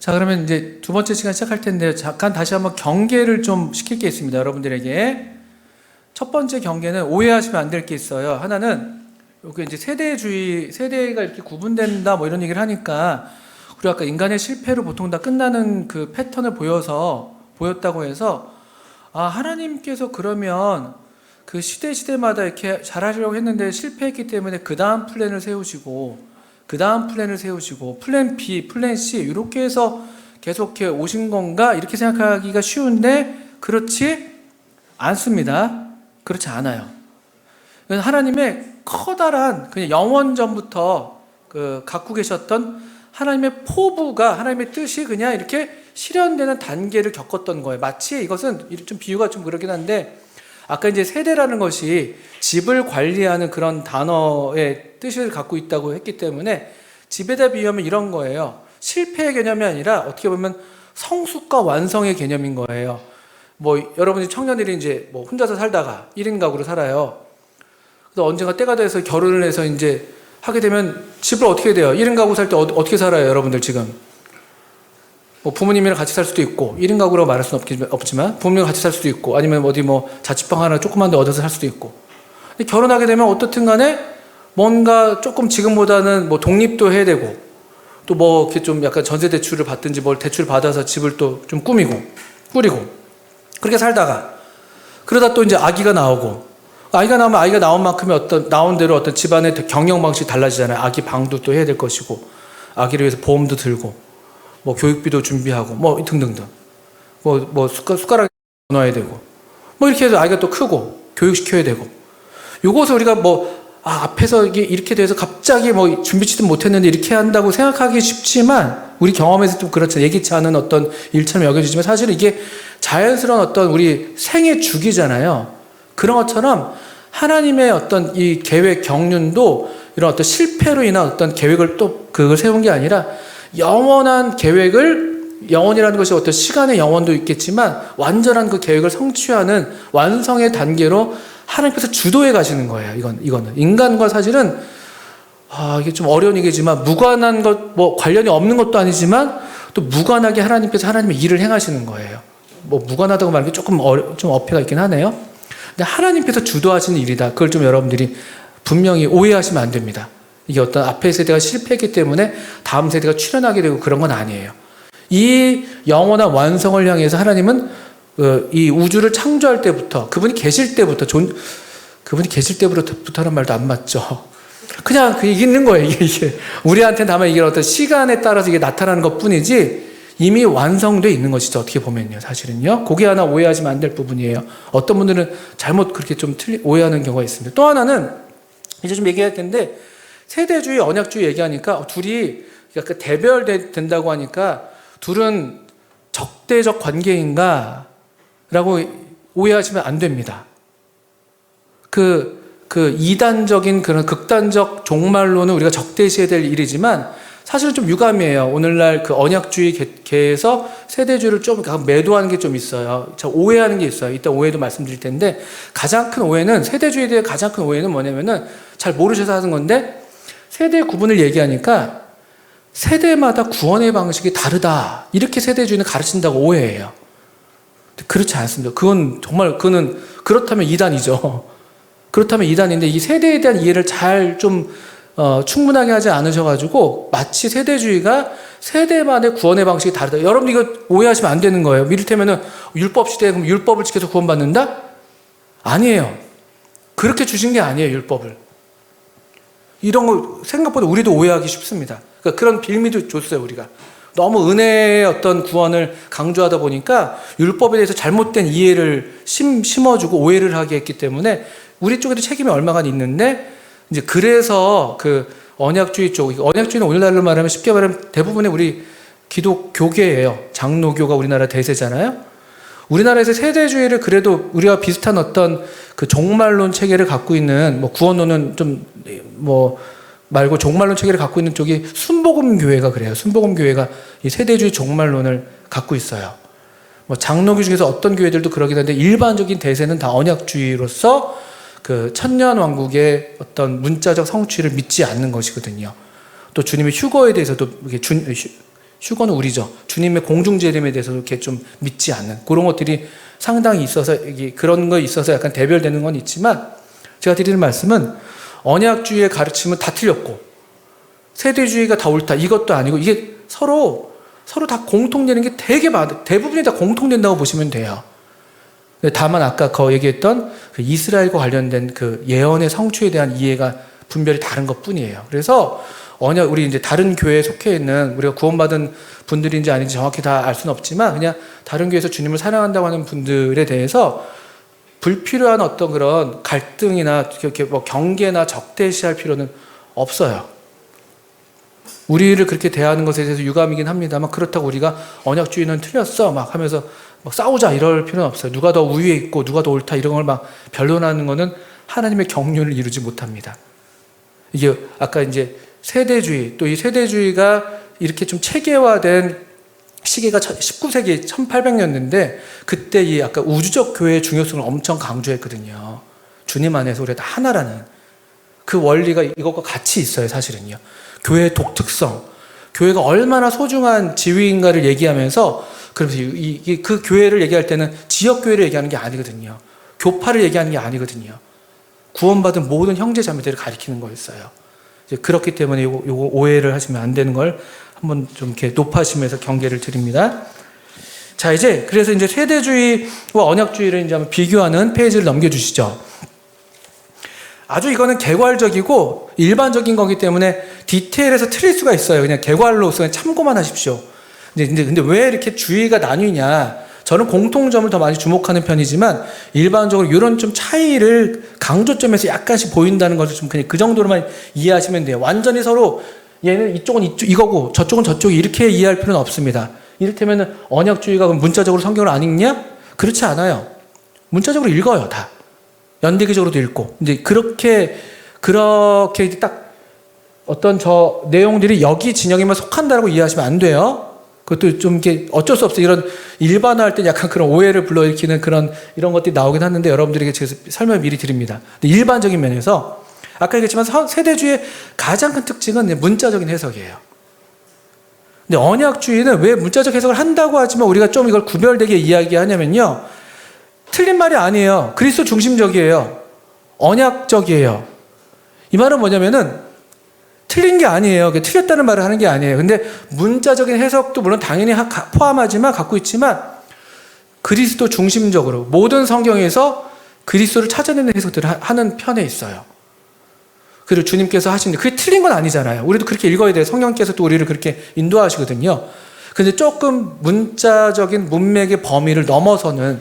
자, 그러면 이제 두 번째 시간 시작할 텐데요. 잠깐 다시 한번 경계를 좀 시킬 게 있습니다. 여러분들에게. 첫 번째 경계는 오해하시면 안 될 게 있어요. 하나는, 여기 이제 세대주의, 세대가 이렇게 구분된다 뭐 이런 얘기를 하니까, 우리 아까 인간의 실패로 보통 다 끝나는 그 패턴을 보였다고 해서, 아, 하나님께서 그러면 그 시대마다 이렇게 잘하시려고 했는데 실패했기 때문에 그 다음 플랜을 세우시고, 플랜 B, 플랜 C 이렇게 해서 계속 이렇게 오신 건가? 이렇게 생각하기가 쉬운데 그렇지 않습니다. 그렇지 않아요. 하나님의 커다란 그냥 영원전부터 갖고 계셨던 하나님의 포부가, 하나님의 뜻이 그냥 이렇게 실현되는 단계를 겪었던 거예요. 마치 이것은 좀 비유가 좀 그러긴 한데, 아까 이제 세대라는 것이 집을 관리하는 그런 단어의 뜻을 갖고 있다고 했기 때문에 집에다 비유하면 이런 거예요. 실패의 개념이 아니라 어떻게 보면 성숙과 완성의 개념인 거예요. 뭐 여러분이 청년들이 이제 뭐 혼자서 살다가 1인 가구로 살아요. 그래서 언젠가 때가 돼서 결혼을 해서 이제 하게 되면 집을 어떻게 돼요? 1인 가구 살 때 어떻게 살아요, 여러분들 지금? 뭐 부모님이랑 같이 살 수도 있고, 1인 가구라고 말할 수는 없지만 부모님이랑 같이 살 수도 있고, 아니면 어디 뭐 자취방 하나 조그만 데 얻어서 살 수도 있고. 근데 결혼하게 되면 어떻든 간에 뭔가 조금 지금보다는 뭐 독립도 해야 되고, 또 뭐 이렇게 좀 약간 전세 대출을 받든지 뭘 대출 받아서 집을 또 좀 꾸리고 그렇게 살다가, 그러다 또 이제 아기가 나오고, 아이가 나오면 아이가 나온 만큼의 나온 대로 어떤 집안의 경영 방식이 달라지잖아요. 아기 방도 또 해야 될 것이고, 아기를 위해서 보험도 들고, 뭐 교육비도 준비하고 뭐 등등등, 뭐 숟가락 넣어야 되고, 뭐 이렇게 해서 아이가 또 크고 교육시켜야 되고, 요것을 우리가 앞에서 이렇게 돼서 갑자기 뭐 준비치도 못했는데 이렇게 한다고 생각하기 쉽지만, 우리 경험에서 좀 그렇죠. 예기치 않은 어떤 일처럼 여겨지지만 사실은 이게 자연스러운 어떤 우리 생의 주기잖아요. 그런 것처럼 하나님의 어떤 이 계획 경륜도 이런 어떤 실패로 인한 어떤 계획을 또 그걸 세운 게 아니라, 영원한 계획을, 영원이라는 것이 어떤 시간의 영원도 있겠지만 완전한 그 계획을 성취하는 완성의 단계로 하나님께서 주도해 가시는 거예요. 이거는 인간과 사실은 이게 좀 어려운 얘기지만, 무관한 것, 뭐 관련이 없는 것도 아니지만 또 무관하게 하나님께서 하나님의 일을 행하시는 거예요. 뭐 무관하다고 말하기 조금 좀 어폐가 있긴 하네요. 근데 하나님께서 주도하시는 일이다. 그걸 좀 여러분들이 분명히 오해하시면 안 됩니다. 이게 어떤 앞의 세대가 실패했기 때문에 다음 세대가 출현하게 되고 그런 건 아니에요. 이 영원한 완성을 향해서 하나님은 이 우주를 창조할 때부터, 그분이 계실 때부터, 그분이 계실 때부터라는 말도 안 맞죠. 그냥 이게 있는 거예요. 이게 우리한테는 다만 이게 어떤 시간에 따라서 이게 나타나는 것 뿐이지 이미 완성되어 있는 것이죠. 어떻게 보면요, 사실은요. 그게 하나 오해하시면 안 될 부분이에요. 어떤 분들은 잘못 그렇게 좀 오해하는 경우가 있습니다. 또 하나는 이제 좀 얘기할 텐데, 세대주의, 언약주의 얘기하니까 둘이 약간 대별된다고 하니까 둘은 적대적 관계인가? 라고 오해하시면 안 됩니다. 이단적인 그런 극단적 종말론은 우리가 적대시해야 될 일이지만, 사실은 좀 유감이에요. 오늘날 그 언약주의 계에서 세대주의를 좀 매도하는 게 좀 있어요. 오해하는 게 있어요. 이따 오해도 말씀드릴 텐데, 가장 큰 오해는, 세대주의에 대해 가장 큰 오해는 뭐냐면은 잘 모르셔서 하는 건데, 세대 구분을 얘기하니까 세대마다 구원의 방식이 다르다, 이렇게 세대주의는 가르친다고 오해해요. 그렇지 않습니다. 그거는 그렇다면 이단이죠. 그렇다면 이단인데, 이 세대에 대한 이해를 잘 좀 충분하게 하지 않으셔가지고 마치 세대주의가 세대만의 구원의 방식이 다르다. 여러분 이거 오해하시면 안 되는 거예요. 이를테면은 율법 시대에 그럼 율법을 지켜서 구원받는다? 아니에요. 그렇게 주신 게 아니에요, 율법을. 이런 거 생각보다 우리도 오해하기 쉽습니다. 그러니까 그런 빌미도 줬어요, 우리가. 너무 은혜의 어떤 구원을 강조하다 보니까 율법에 대해서 잘못된 이해를 심어주고 오해를 하게 했기 때문에 우리 쪽에도 책임이 얼마간 있는데, 이제 그래서 그 언약주의 쪽, 언약주의는 오늘날로 말하면 쉽게 말하면 대부분의 우리 기독교계예요. 장로교가 우리나라 대세잖아요. 우리나라에서 세대주의를 그래도 우리와 비슷한 어떤 그 종말론 체계를 갖고 있는, 뭐 구원론은 좀 말고 종말론 체계를 갖고 있는 쪽이 순복음교회가 그래요. 순복음교회가 이 세대주의 종말론을 갖고 있어요. 뭐 장로교 중에서 어떤 교회들도 그러긴 한데, 일반적인 대세는 다 언약주의로서 그 천년왕국의 어떤 문자적 성취를 믿지 않는 것이거든요. 또 주님의 휴거에 대해서도 휴거는 우리죠. 주님의 공중재림에 대해서 이렇게 좀 믿지 않는 그런 것들이 상당히 있어서 그런 거 있어서 약간 대별되는 건 있지만 제가 드리는 말씀은 언약주의의 가르침은 다 틀렸고 세대주의가 다 옳다 이것도 아니고 이게 서로 다 공통되는 게 되게 많아. 대부분이 다 공통된다고 보시면 돼요. 다만 아까 얘기했던 그 이스라엘과 관련된 그 예언의 성취에 대한 이해가 분별이 다른 것 뿐이에요. 그래서 우리 이제 다른 교회에 속해 있는 우리가 구원받은 분들인지 아닌지 정확히 다 알 수는 없지만 그냥 다른 교회에서 주님을 사랑한다고 하는 분들에 대해서 불필요한 어떤 그런 갈등이나 이렇게 뭐 경계나 적대시할 필요는 없어요. 우리를 그렇게 대하는 것에 대해서 유감이긴 합니다만 그렇다고 우리가 언약주의는 틀렸어 막 하면서 막 싸우자 이럴 필요는 없어요. 누가 더 우위에 있고 누가 더 옳다 이런 걸 막 변론하는 거는 하나님의 경륜을 이루지 못합니다. 이게 아까 이제 세대주의 또 이 세대주의가 이렇게 좀 체계화된 시기가 19세기 1800년대인데 그때 이 아까 우주적 교회의 중요성을 엄청 강조했거든요. 주님 안에서 우리가 다 하나라는 그 원리가 이것과 같이 있어요. 사실은요. 교회의 독특성, 교회가 얼마나 소중한 지위인가를 얘기하면서 그래서 그 교회를 얘기할 때는 지역교회를 얘기하는 게 아니거든요. 교파를 얘기하는 게 아니거든요. 구원받은 모든 형제 자매들을 가리키는 거였어요. 그렇기 때문에 요거 오해를 하시면 안 되는 걸 한번 좀 이렇게 높아지면서 경계를 드립니다. 자, 그래서 이제 세대주의와 언약주의를 이제 한번 비교하는 페이지를 넘겨주시죠. 아주 이거는 개괄적이고 일반적인 거기 때문에 디테일에서 틀릴 수가 있어요. 그냥 개괄로서 그냥 참고만 하십시오. 근데 왜 이렇게 주의가 나뉘냐? 저는 공통점을 더 많이 주목하는 편이지만 일반적으로 이런 좀 차이를 강조점에서 약간씩 보인다는 것을 좀 그냥 그 정도로만 이해하시면 돼요. 완전히 서로 얘는 이쪽은 이거고 저쪽은 저쪽이 이렇게 이해할 필요는 없습니다. 이를테면 언약주의가 그럼 문자적으로 성경을 안 읽냐? 그렇지 않아요. 문자적으로 읽어요, 다. 연대기적으로도 읽고. 이제 그렇게 딱 어떤 저 내용들이 여기 진영에만 속한다라고 이해하시면 안 돼요. 그것도 좀 이렇게 어쩔 수 없어요. 이런 일반화할 때 약간 그런 오해를 불러일으키는 이런 것들이 나오긴 하는데 여러분들에게 제가 설명을 미리 드립니다. 근데 일반적인 면에서 아까 얘기했지만 세대주의의 가장 큰 특징은 문자적인 해석이에요. 근데 언약주의는 왜 문자적 해석을 한다고 하지만 우리가 좀 이걸 구별되게 이야기하냐면요. 틀린 말이 아니에요. 그리스도 중심적이에요. 언약적이에요. 이 말은 뭐냐면은 틀린 게 아니에요. 틀렸다는 말을 하는 게 아니에요. 근데 문자적인 해석도 물론 당연히 포함하지만 갖고 있지만 그리스도 중심적으로 모든 성경에서 그리스도를 찾아내는 해석들을 하는 편에 있어요. 그리고 주님께서 하시는데 그게 틀린 건 아니잖아요. 우리도 그렇게 읽어야 돼요. 성령께서 또 우리를 그렇게 인도하시거든요. 근데 조금 문자적인 문맥의 범위를 넘어서는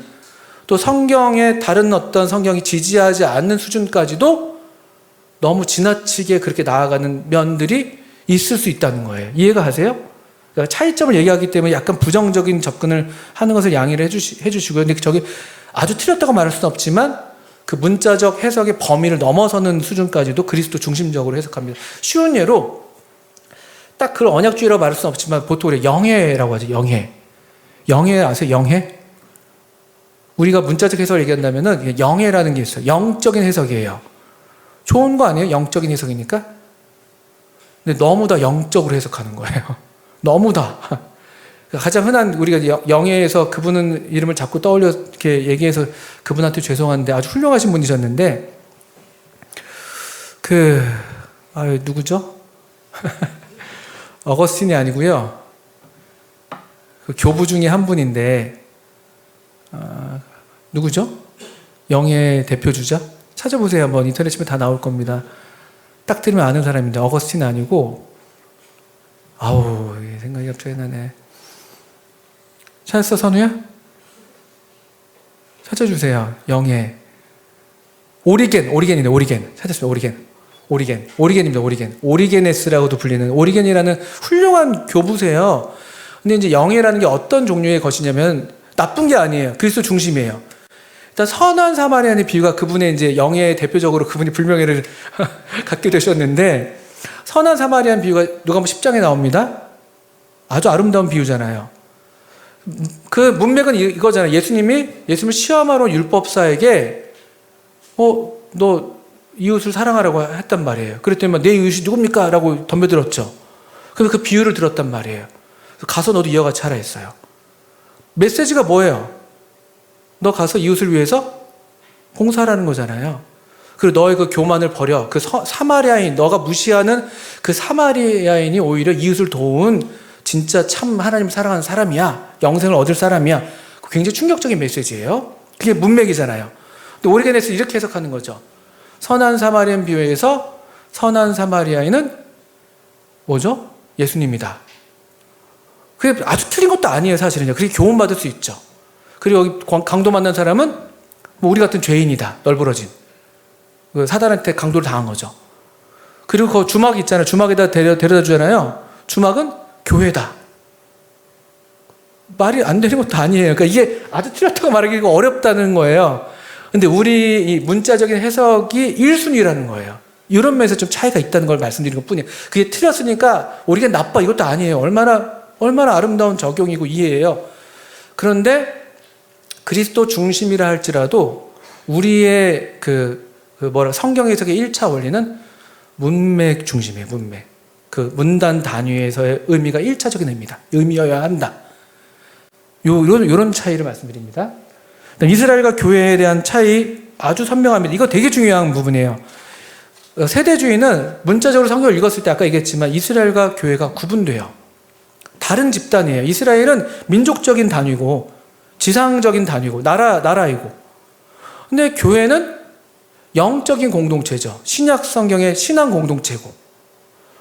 또 성경의 다른 어떤 성경이 지지하지 않는 수준까지도 너무 지나치게 그렇게 나아가는 면들이 있을 수 있다는 거예요. 이해가 가세요? 그러니까 차이점을 얘기하기 때문에 약간 부정적인 접근을 하는 것을 양해를 해주시고요. 근데 저게 아주 틀렸다고 말할 수는 없지만 그 문자적 해석의 범위를 넘어서는 수준까지도 그리스도 중심적으로 해석합니다. 쉬운 예로 딱 그런 언약주의라고 말할 수는 없지만 보통 우리 영해라고 하죠. 영해 아세요? 영해? 우리가 문자적 해석을 얘기한다면은 영해라는 게 있어요. 영적인 해석이에요. 좋은 거 아니에요? 영적인 해석이니까? 근데 너무 다 영적으로 해석하는 거예요. 너무 다. 가장 흔한 우리가 영예에서 그분은 이름을 자꾸 떠올려 이렇게 얘기해서 그분한테 죄송한데 아주 훌륭하신 분이셨는데 누구죠? 어거스틴이 아니고요. 그 교부 중에 한 분인데 누구죠? 영예 대표주자? 찾아보세요. 한번 인터넷 치면 다 나올 겁니다. 딱 들으면 아는 사람인데 어거스틴 아니고 생각이 갑자기 나네. 찾았어, 선우야? 찾아주세요. 영예. 오리겐이네, 오리겐. 찾았어요, 오리겐입니다, 오리겐. 오리게네스라고도 불리는 오리겐이라는 훌륭한 교부세요. 근데 이제 영예라는 게 어떤 종류의 것이냐면 나쁜 게 아니에요. 그리스도 중심이에요. 일단 선한 사마리아의 비유가 그분의 이제 영예 대표적으로 그분이 불명예를 갖게 되셨는데 선한 사마리안 비유가 누가복음 10장에 나옵니다. 아주 아름다운 비유잖아요. 그 문맥은 이거잖아요. 예수님을 시험하러 온 율법사에게 너 이웃을 사랑하라고 했단 말이에요. 그랬더니 내 이웃이 누굽니까? 라고 덤벼들었죠. 그래서 그 비유를 들었단 말이에요. 가서 너도 이와 같이 하라 했어요. 메시지가 뭐예요? 너 가서 이웃을 위해서 봉사하라는 거잖아요. 그리고 너의 그 교만을 버려. 그 사마리아인, 너가 무시하는 그 사마리아인이 오히려 이웃을 도운 진짜 참 하나님 사랑하는 사람이야. 영생을 얻을 사람이야. 굉장히 충격적인 메시지예요. 그게 문맥이잖아요. 근데 오리게네스 이렇게 해석하는 거죠. 선한 사마리아인 비유에서 선한 사마리아인은 뭐죠? 예수님이다. 그게 아주 틀린 것도 아니에요, 사실은요. 그렇게 교훈받을 수 있죠. 그리고 여기 강도 만난 사람은 뭐 우리 같은 죄인이다. 널브러진. 사단한테 강도를 당한 거죠. 그리고 그 주막 있잖아요. 주막에다 데려다 주잖아요. 주막은 교회다. 말이 안 되는 것도 아니에요. 그러니까 이게 아주 틀렸다고 말하기가 어렵다는 거예요. 근데 우리 이 문자적인 해석이 1순위라는 거예요. 이런 면에서 좀 차이가 있다는 걸 말씀드리는 것 뿐이에요. 그게 틀렸으니까 우리가 나빠 이것도 아니에요. 얼마나 아름다운 적용이고 이해예요. 그런데 그리스도 중심이라 할지라도 우리의 성경 해석의 1차 원리는 문맥 중심이에요. 문맥. 그 문단 단위에서의 의미가 1차적인 의미여야 한다. 요런 차이를 말씀드립니다. 이스라엘과 교회에 대한 차이 아주 선명합니다. 이거 되게 중요한 부분이에요. 세대주의는 문자적으로 성경을 읽었을 때 아까 얘기했지만 이스라엘과 교회가 구분돼요. 다른 집단이에요. 이스라엘은 민족적인 단위고 지상적인 단위고 나라이고. 근데 교회는 영적인 공동체죠. 신약 성경의 신앙 공동체고.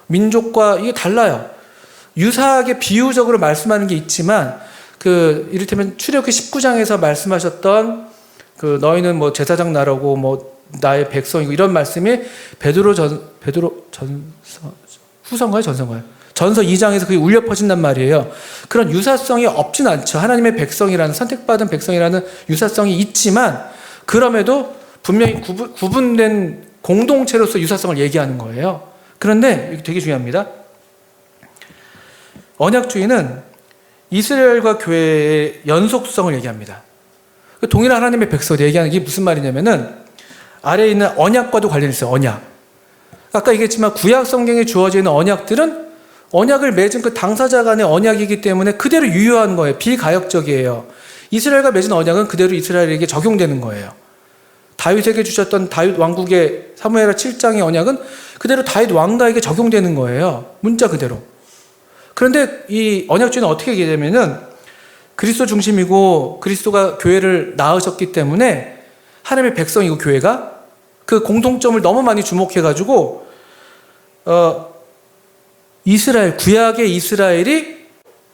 민족과 이게 달라요. 유사하게 비유적으로 말씀하는 게 있지만 이를테면 출애굽기 19장에서 말씀하셨던 너희는 뭐 제사장 나라고 뭐 나의 백성이고 이런 말씀이 후서인가요? 전서인가요? 전서 2장에서 그게 울려 퍼진단 말이에요. 그런 유사성이 없진 않죠. 하나님의 백성이라는 선택받은 백성이라는 유사성이 있지만 그럼에도 분명히 구분된 공동체로서 유사성을 얘기하는 거예요. 그런데 이게 되게 중요합니다. 언약주의는 이스라엘과 교회의 연속성을 얘기합니다. 동일한 하나님의 백성을 얘기하는 게 무슨 말이냐면은 아래에 있는 언약과도 관련이 있어요. 언약. 아까 얘기했지만 구약 성경에 주어져 있는 언약들은 언약을 맺은 그 당사자 간의 언약이기 때문에 그대로 유효한 거예요. 비가역적이에요. 이스라엘과 맺은 언약은 그대로 이스라엘에게 적용되는 거예요. 다윗에게 주셨던 다윗 왕국의 사무엘하 7장의 언약은 그대로 다윗 왕가에게 적용되는 거예요. 문자 그대로. 그런데 이 언약주의는 어떻게 얘기하냐면은 그리스도 중심이고 그리스도가 교회를 낳으셨기 때문에 하나님의 백성이고 교회가 그 공통점을 너무 많이 주목해가지고 이스라엘, 구약의 이스라엘이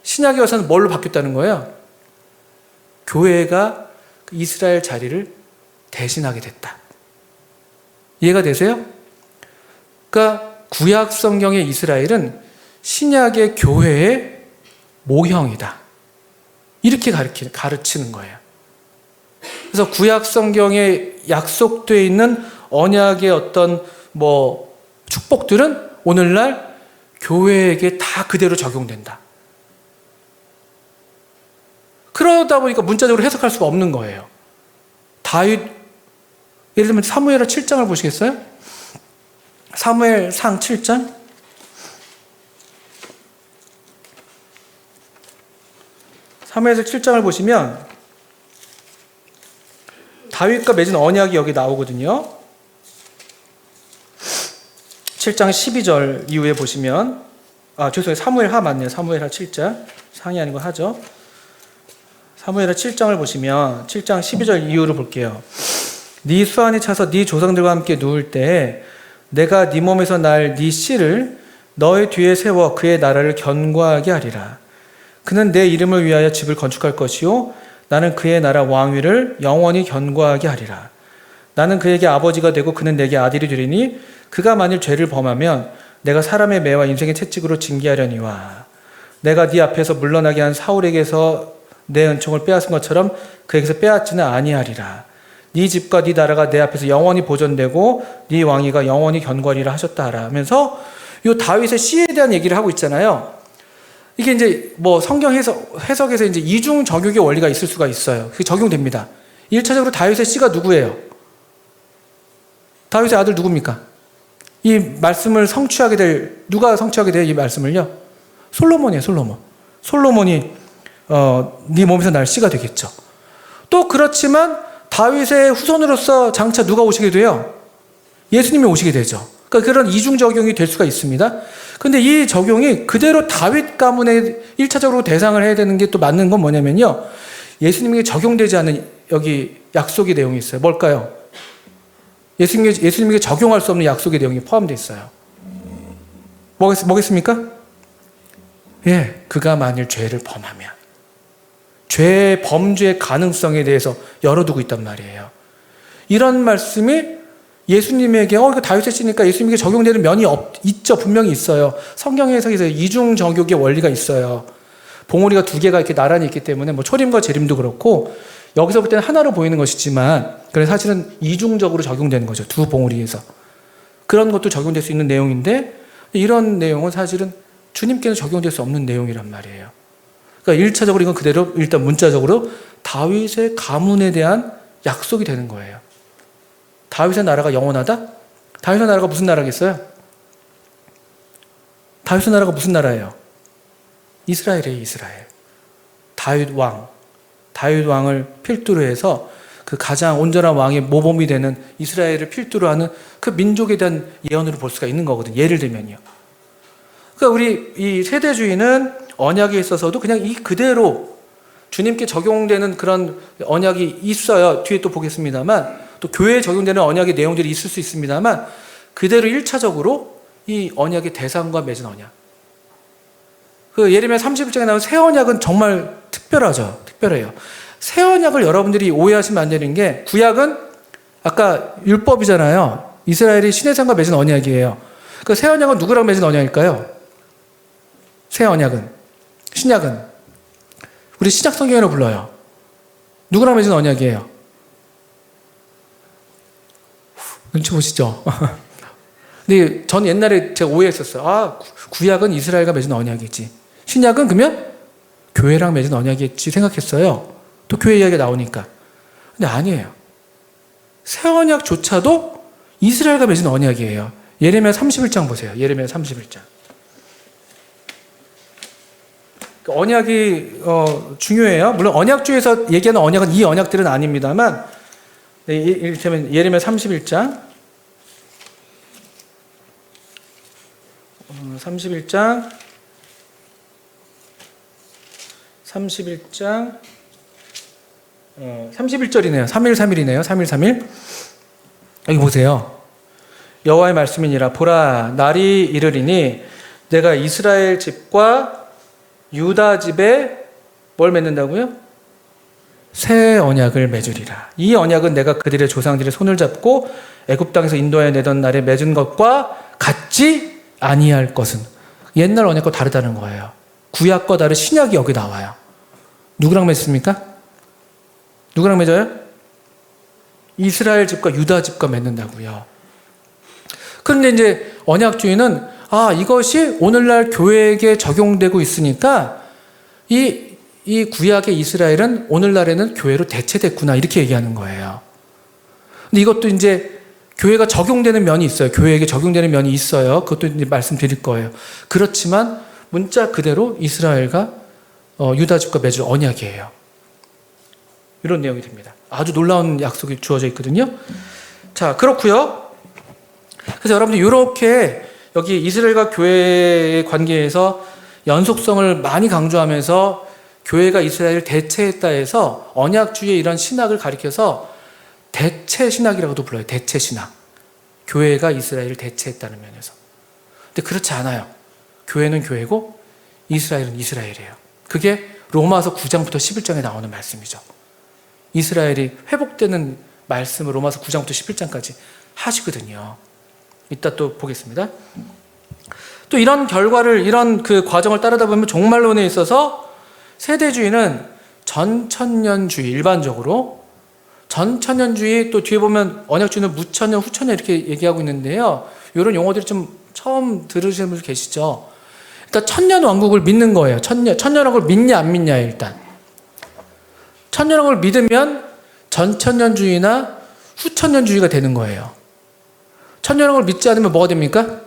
신약에 와서는 뭘로 바뀌었다는 거예요? 교회가 이스라엘 자리를 대신하게 됐다. 이해가 되세요? 그러니까 구약 성경의 이스라엘은 신약의 교회의 모형이다. 이렇게 가르치는 거예요. 그래서 구약 성경에 약속되어 있는 언약의 어떤 축복들은 오늘날 교회에게 다 그대로 적용된다. 그러다 보니까 문자적으로 해석할 수가 없는 거예요. 다윗, 예를 들면 사무엘하 7장을 보시겠어요? 사무엘상 7장. 사무엘상 7장을 보시면 다윗과 맺은 언약이 여기 나오거든요. 7장 12절 이후에 보시면 사무엘하 맞네요. 사무엘하 7장. 상이 아니고 하죠. 사무엘하 7장을 보시면 7장 12절 이후를 볼게요. 네 수완이 차서 네 조상들과 함께 누울 때에 내가 네 몸에서 날 네 씨를 너의 뒤에 세워 그의 나라를 견고하게 하리라. 그는 내 이름을 위하여 집을 건축할 것이요 나는 그의 나라 왕위를 영원히 견고하게 하리라. 나는 그에게 아버지가 되고 그는 내게 아들이 되리니 그가 만일 죄를 범하면 내가 사람의 매와 인생의 채찍으로 징계하려니와 내가 네 앞에서 물러나게 한 사울에게서 내 은총을 빼앗은 것처럼 그에게서 빼앗지는 아니하리라. 네 집과 네 나라가 내 앞에서 영원히 보존되고 네 왕위가 영원히 견고하리라 하셨다 하면서 이 다윗의 씨에 대한 얘기를 하고 있잖아요. 이게 이제 성경 해석에서 이제 이중 적용의 원리가 있을 수가 있어요. 그게 적용됩니다. 1차적으로 다윗의 씨가 누구예요? 다윗의 아들 누굽니까? 이 말씀을 누가 성취하게 돼요? 이 말씀을요? 솔로몬이에요, 솔로몬. 솔로몬이 네 몸에서 날 씨가 되겠죠. 또 그렇지만 다윗의 후손으로서 장차 누가 오시게 돼요? 예수님이 오시게 되죠. 그러니까 그런 이중 적용이 될 수가 있습니다. 근데 이 적용이 그대로 다윗 가문에 1차적으로 대상을 해야 되는 게 또 맞는 건 뭐냐면요. 예수님에게 적용되지 않는 여기 약속의 내용이 있어요. 뭘까요? 예수님에게 적용할 수 없는 약속의 내용이 포함되어 있어요. 뭐겠습니까? 예, 그가 만일 죄를 범하면. 죄의 범죄의 가능성에 대해서 열어두고 있단 말이에요. 이런 말씀이 예수님에게 이거 다윗의 씨니까 예수님에게 적용되는 면이 있죠. 분명히 있어요. 성경 해석에서 이중 적용의 원리가 있어요. 봉우리가 두 개가 이렇게 나란히 있기 때문에 뭐 초림과 재림도 그렇고 여기서 볼 때는 하나로 보이는 것이지만 그래서 사실은 이중적으로 적용되는 거죠. 두 봉우리에서. 그런 것도 적용될 수 있는 내용인데 이런 내용은 사실은 주님께는 적용될 수 없는 내용이란 말이에요. 그러니까 1차적으로 이건 그대로 일단 문자적으로 다윗의 가문에 대한 약속이 되는 거예요. 다윗의 나라가 영원하다? 다윗의 나라가 무슨 나라겠어요? 다윗의 나라가 무슨 나라예요? 이스라엘이에요, 이스라엘. 다윗 왕을 필두로 해서 그 가장 온전한 왕의 모범이 되는 이스라엘을 필두로 하는 그 민족에 대한 예언으로 볼 수가 있는 거거든요. 예를 들면요. 그러니까 우리 이 세대주의는 언약에 있어서도 그냥 이 그대로 주님께 적용되는 그런 언약이 있어요. 뒤에 또 보겠습니다만 또 교회에 적용되는 언약의 내용들이 있을 수 있습니다만 그대로 1차적으로 이 언약의 대상과 맺은 언약. 그 예레미야 31장에 나온 새 언약은 정말 특별하죠. 특별해요. 새 언약을 여러분들이 오해하시면 안 되는 게 구약은 아까 율법이잖아요. 이스라엘이 시내산과 맺은 언약이에요. 그 새 언약은 누구랑 맺은 언약일까요? 새 언약은 신약은 우리 신약 성경으로 불러요. 누구랑 맺은 언약이에요? 눈치 보시죠? 근데 전 옛날에 제가 오해했었어요. 구약은 이스라엘과 맺은 언약이지. 신약은 그러면 교회랑 맺은 언약이겠지 생각했어요. 또 교회 이야기가 나오니까. 근데 아니에요. 새 언약조차도 이스라엘과 맺은 언약이에요. 예레미야 31장 보세요. 예레미야 31장. 언약이 중요해요. 물론 언약주에서 얘기하는 언약은 이 언약들은 아닙니다만 이를테면 예레미야 31장 31절이네요. 3일 여기 보세요. 여호와의 말씀이니라. 보라, 날이 이르리니 내가 이스라엘 집과 유다 집에 뭘 맺는다고요? 새 언약을 맺으리라. 이 언약은 내가 그들의 조상들의 손을 잡고 애굽 땅에서 인도하여 내던 날에 맺은 것과 같지 아니할 것은. 옛날 언약과 다르다는 거예요. 구약과 다른 신약이 여기 나와요. 누구랑 맺습니까? 누구랑 맺어요? 이스라엘 집과 유다 집과 맺는다고요. 그런데 이제 언약주의는 이것이 오늘날 교회에게 적용되고 있으니까 이 구약의 이스라엘은 오늘날에는 교회로 대체됐구나 이렇게 얘기하는 거예요. 근데 이것도 이제 교회가 적용되는 면이 있어요. 교회에게 적용되는 면이 있어요. 그것도 이제 말씀드릴 거예요. 그렇지만 문자 그대로 이스라엘과 유다 집과 맺을 언약이에요. 이런 내용이 됩니다. 아주 놀라운 약속이 주어져 있거든요. 자, 그렇고요. 그래서 여러분들 이렇게 여기 이스라엘과 교회의 관계에서 연속성을 많이 강조하면서 교회가 이스라엘을 대체했다 해서 언약주의의 이런 신학을 가리켜서 대체 신학이라고도 불러요. 대체 신학. 교회가 이스라엘을 대체했다는 면에서. 근데 그렇지 않아요. 교회는 교회고 이스라엘은 이스라엘이에요. 그게 로마서 9장부터 11장에 나오는 말씀이죠. 이스라엘이 회복되는 말씀을 로마서 9장부터 11장까지 하시거든요. 이따 또 보겠습니다. 또 이런 결과를, 이런 그 과정을 따르다 보면 종말론에 있어서 세대주의는 전천년주의, 일반적으로 전천년주의, 또 뒤에 보면 언약주의는 무천년, 후천년 이렇게 얘기하고 있는데요. 이런 용어들이 좀 처음 들으시는 분 계시죠? 일단 천년왕국을 믿는 거예요. 천년왕국을 믿냐 안 믿냐 일단. 천년왕국을 믿으면 전천년주의나 후천년주의가 되는 거예요. 천년왕국을 믿지 않으면 뭐가 됩니까?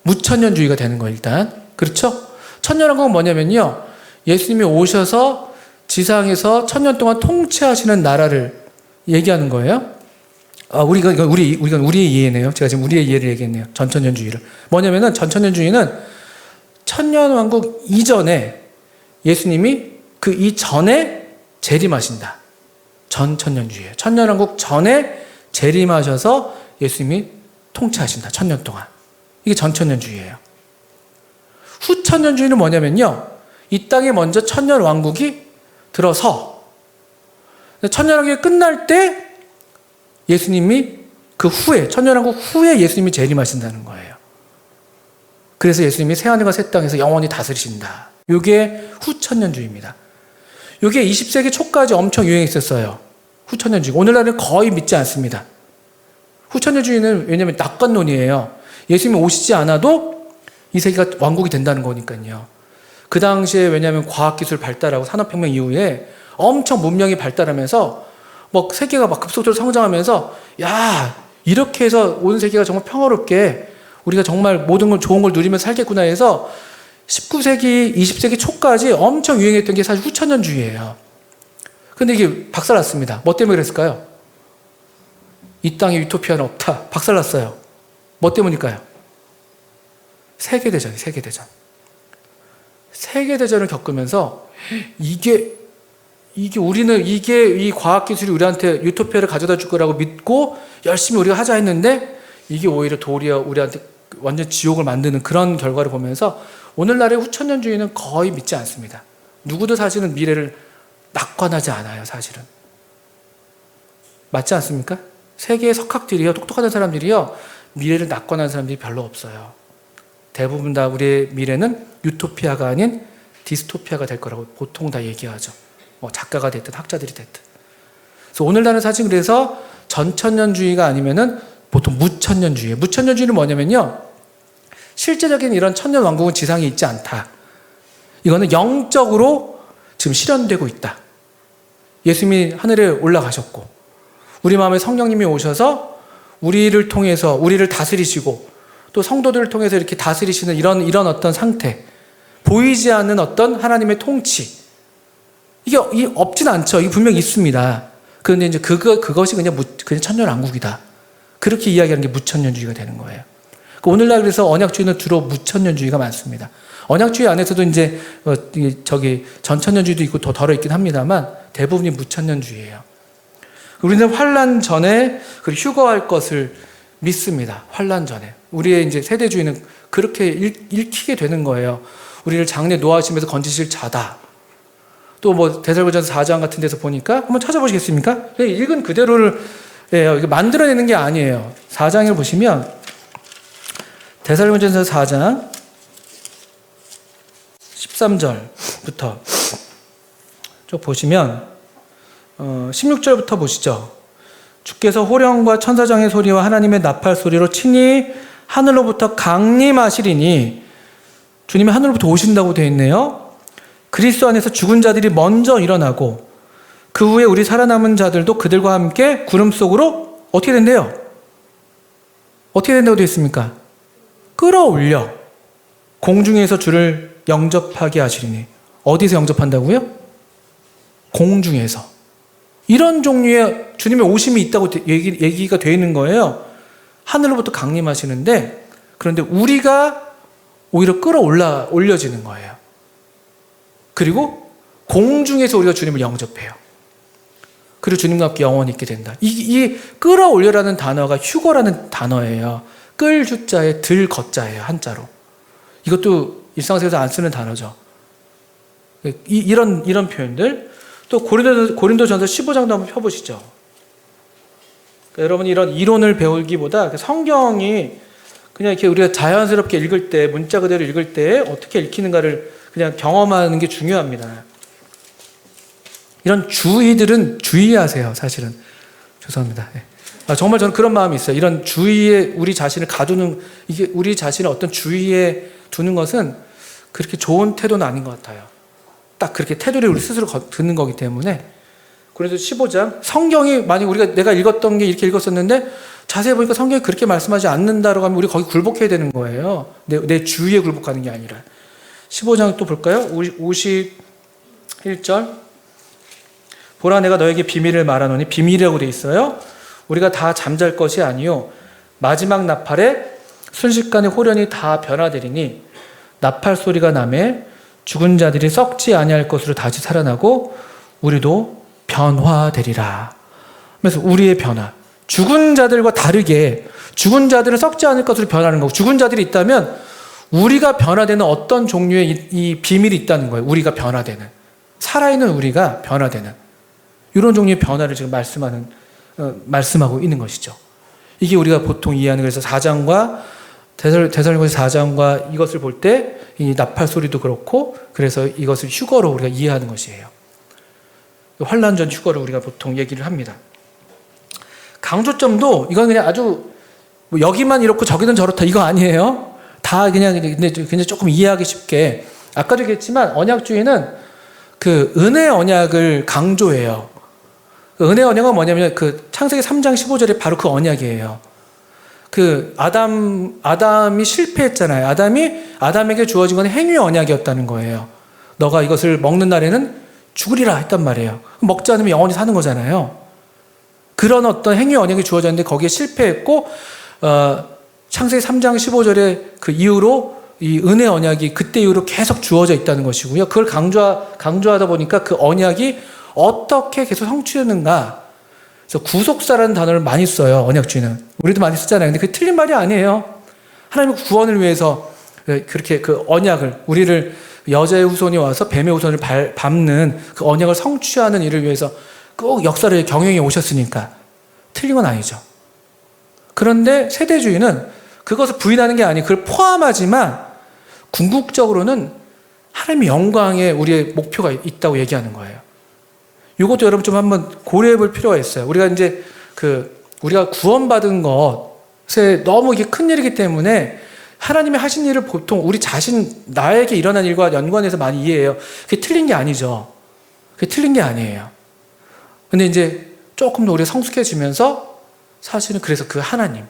무천년주의가 되는 거예요, 일단. 그렇죠? 천년왕국은 뭐냐면요. 예수님이 오셔서 지상에서 1000년 동안 통치하시는 나라를 얘기하는 거예요. 우리가 우리의 이해네요. 제가 지금 우리의 이해를 얘기했네요. 전천년주의를. 뭐냐면은 전천년주의는 천년왕국 이전에 예수님이 그 이전에 재림하신다. 전천년주의예요. 천년왕국 전에 재림하셔서 예수님이 통치하신다. 1000년 동안. 이게 전천년주의예요. 후천년주의는 뭐냐면요. 이 땅에 먼저 천년왕국이 들어서 천년왕국이 끝날 때 예수님이 그 후에 천년왕국 후에 예수님이 재림하신다는 거예요. 그래서 예수님이 새하늘과 새 땅에서 영원히 다스리신다. 이게 후천년주의입니다. 이게 20세기 초까지 엄청 유행했었어요. 후천년주의. 오늘날은 거의 믿지 않습니다. 후천년주의는 왜냐하면 낙관론이에요. 예수님이 오시지 않아도 이 세계가 왕국이 된다는 거니까요. 그 당시에 왜냐하면 과학기술 발달하고 산업혁명 이후에 엄청 문명이 발달하면서 세계가 급속도로 성장하면서 이렇게 해서 온 세계가 정말 평화롭게 우리가 정말 모든 걸 좋은 걸 누리면서 살겠구나 해서 19세기, 20세기 초까지 엄청 유행했던 게 사실 후천년주의예요. 근데 이게 박살났습니다. 뭐 때문에 그랬을까요? 이 땅에 유토피아는 없다. 박살났어요. 뭐 때문일까요? 세계대전. 세계대전을 겪으면서 우리는 이 과학기술이 우리한테 유토피아를 가져다 줄 거라고 믿고 열심히 우리가 하자 했는데 이게 오히려 도리어 우리한테 완전 지옥을 만드는 그런 결과를 보면서 오늘날의 후천년주의는 거의 믿지 않습니다. 누구도 사실은 미래를 낙관하지 않아요, 사실은. 맞지 않습니까? 세계의 석학들이요, 똑똑한 사람들이요, 미래를 낙관하는 사람들이 별로 없어요. 대부분 다 우리의 미래는 유토피아가 아닌 디스토피아가 될 거라고 보통 다 얘기하죠. 작가가 됐든 학자들이 됐든. 그래서 오늘날은 사실 그래서 전천년주의가 아니면은 보통 무천년주의예요. 무천년주의는 뭐냐면요. 실제적인 이런 천년왕국은 지상에 있지 않다. 이거는 영적으로 지금 실현되고 있다. 예수님이 하늘에 올라가셨고 우리 마음에 성령님이 오셔서 우리를 통해서 우리를 다스리시고 또 성도들을 통해서 이렇게 다스리시는 이런 어떤 상태, 보이지 않는 어떤 하나님의 통치, 이게 없진 않죠. 이게 분명히 있습니다. 그런데 이제 그것이 그냥 천년왕국이다. 그렇게 이야기하는 게 무천년주의가 되는 거예요. 오늘날 그래서 언약주의는 주로 무천년주의가 많습니다. 언약주의 안에서도 이제 전천년주의도 있고 더 덜어 있긴 합니다만 대부분이 무천년주의예요. 우리는 환란 전에 휴거할 것을 믿습니다. 환란 전에. 우리의 이제 세대주의는 그렇게 읽히게 되는 거예요. 우리를 장래 노하심에서 건지실 자다. 또 데살로니가전서 4장 같은 데서 보니까 한번 찾아보시겠습니까? 읽은 그대로를 이거 만들어내는 게 아니에요. 4장을 보시면 데살로니가전서 4장 13절부터 쭉 보시면 16절부터 보시죠. 주께서 호령과 천사장의 소리와 하나님의 나팔 소리로 친히 하늘로부터 강림하시리니, 주님이 하늘로부터 오신다고 되어 있네요. 그리스도 안에서 죽은 자들이 먼저 일어나고 그 후에 우리 살아남은 자들도 그들과 함께 구름 속으로 어떻게 된대요? 어떻게 된다고 되어 있습니까? 끌어올려 공중에서 주를 영접하게 하시리니. 어디서 영접한다고요? 공중에서. 이런 종류의 주님의 오심이 있다고 얘기가 되어 있는 거예요. 하늘로부터 강림하시는데, 그런데 우리가 오히려 올려지는 거예요. 그리고 공중에서 우리가 주님을 영접해요. 그리고 주님과 함께 영원히 있게 된다. 이 끌어올려라는 단어가 휴거라는 단어예요. 끌 휴자에 들 거자예요, 한자로. 이것도 일상생활에서 안 쓰는 단어죠. 이런 표현들. 또 고린도전서 15장도 한번 펴보시죠. 그러니까 여러분이 이런 이론을 배우기보다 성경이 그냥 이렇게 우리가 자연스럽게 읽을 때, 문자 그대로 읽을 때 어떻게 읽히는가를 그냥 경험하는 게 중요합니다. 이런 주의들은 주의하세요, 사실은. 죄송합니다. 정말 저는 그런 마음이 있어요. 이런 주의에 우리 자신을 가두는, 이게 우리 자신을 어떤 주의에 두는 것은 그렇게 좋은 태도는 아닌 것 같아요. 딱 그렇게 태도를 우리 스스로 듣는 거기 때문에. 그래서 15장, 성경이 만약 내가 읽었던 게 이렇게 읽었었는데 자세히 보니까 성경이 그렇게 말씀하지 않는다라고 하면 우리 거기 굴복해야 되는 거예요. 내 주위에 굴복하는 게 아니라. 15장 또 볼까요? 52절 1절 보라 내가 너에게 비밀을 말하노니 비밀이라고 돼 있어요. 우리가 다 잠잘 것이 아니요 마지막 나팔에 순식간에 호련히 다 변화되리니 나팔 소리가 나매 죽은 자들이 썩지 아니할 것으로 다시 살아나고 우리도 변화되리라. 그래서 우리의 변화, 죽은 자들과 다르게 죽은 자들은 썩지 않을 것으로 변하는 거고, 죽은 자들이 있다면 우리가 변화되는 어떤 종류의 이 비밀이 있다는 거예요. 우리가 변화되는, 살아있는 우리가 변화되는 이런 종류의 변화를 지금 말씀하고 있는 것이죠. 이게 우리가 보통 이해하는, 그래서 4장과 데살로니가서 4장과 이것을 볼 때 이 나팔 소리도 그렇고, 그래서 이것을 휴거로 우리가 이해하는 것이에요. 환난 전 휴거를 우리가 보통 얘기를 합니다. 강조점도 이건 그냥 아주 뭐 여기만 이렇고 저기는 저렇다 이거 아니에요. 다 그냥 조금 이해하기 쉽게, 아까도 얘기했지만 언약주의는 그 은혜 언약을 강조해요. 그 은혜 언약은 뭐냐면 그 창세기 3장 15절에 바로 그 언약이에요. 그 아담이 실패했잖아요. 아담에게 주어진 건 행위 언약이었다는 거예요. 너가 이것을 먹는 날에는 죽으리라 했단 말이에요. 먹지 않으면 영원히 사는 거잖아요. 그런 어떤 행위 언약이 주어졌는데 거기에 실패했고, 창세기 3장 15절에 그 이후로 이 은혜 언약이 그때 이후로 계속 주어져 있다는 것이고요. 그걸 강조하다 보니까 그 언약이 어떻게 계속 성취되는가. 그래서 구속사라는 단어를 많이 써요. 언약주의는. 우리도 많이 쓰잖아요. 근데 그게 틀린 말이 아니에요. 하나님의 구원을 위해서 그렇게 그 언약을, 우리를 여자의 후손이 와서 뱀의 후손을 밟는 그 언약을 성취하는 일을 위해서 꼭 역사를 경영해 오셨으니까 틀린 건 아니죠. 그런데 세대주의는 그것을 부인하는 게 아니고 그걸 포함하지만 궁극적으로는 하나님의 영광에 우리의 목표가 있다고 얘기하는 거예요. 이것도 여러분 좀 한번 고려해 볼 필요가 있어요. 우리가 이제 우리가 구원받은 것에 너무 이게 큰 일이기 때문에 하나님이 하신 일을 보통 우리 자신, 나에게 일어난 일과 연관해서 많이 이해해요. 그게 틀린 게 아니죠. 그게 틀린 게 아니에요. 근데 이제 조금 더 우리가 성숙해지면서 사실은 그래서 그 하나님,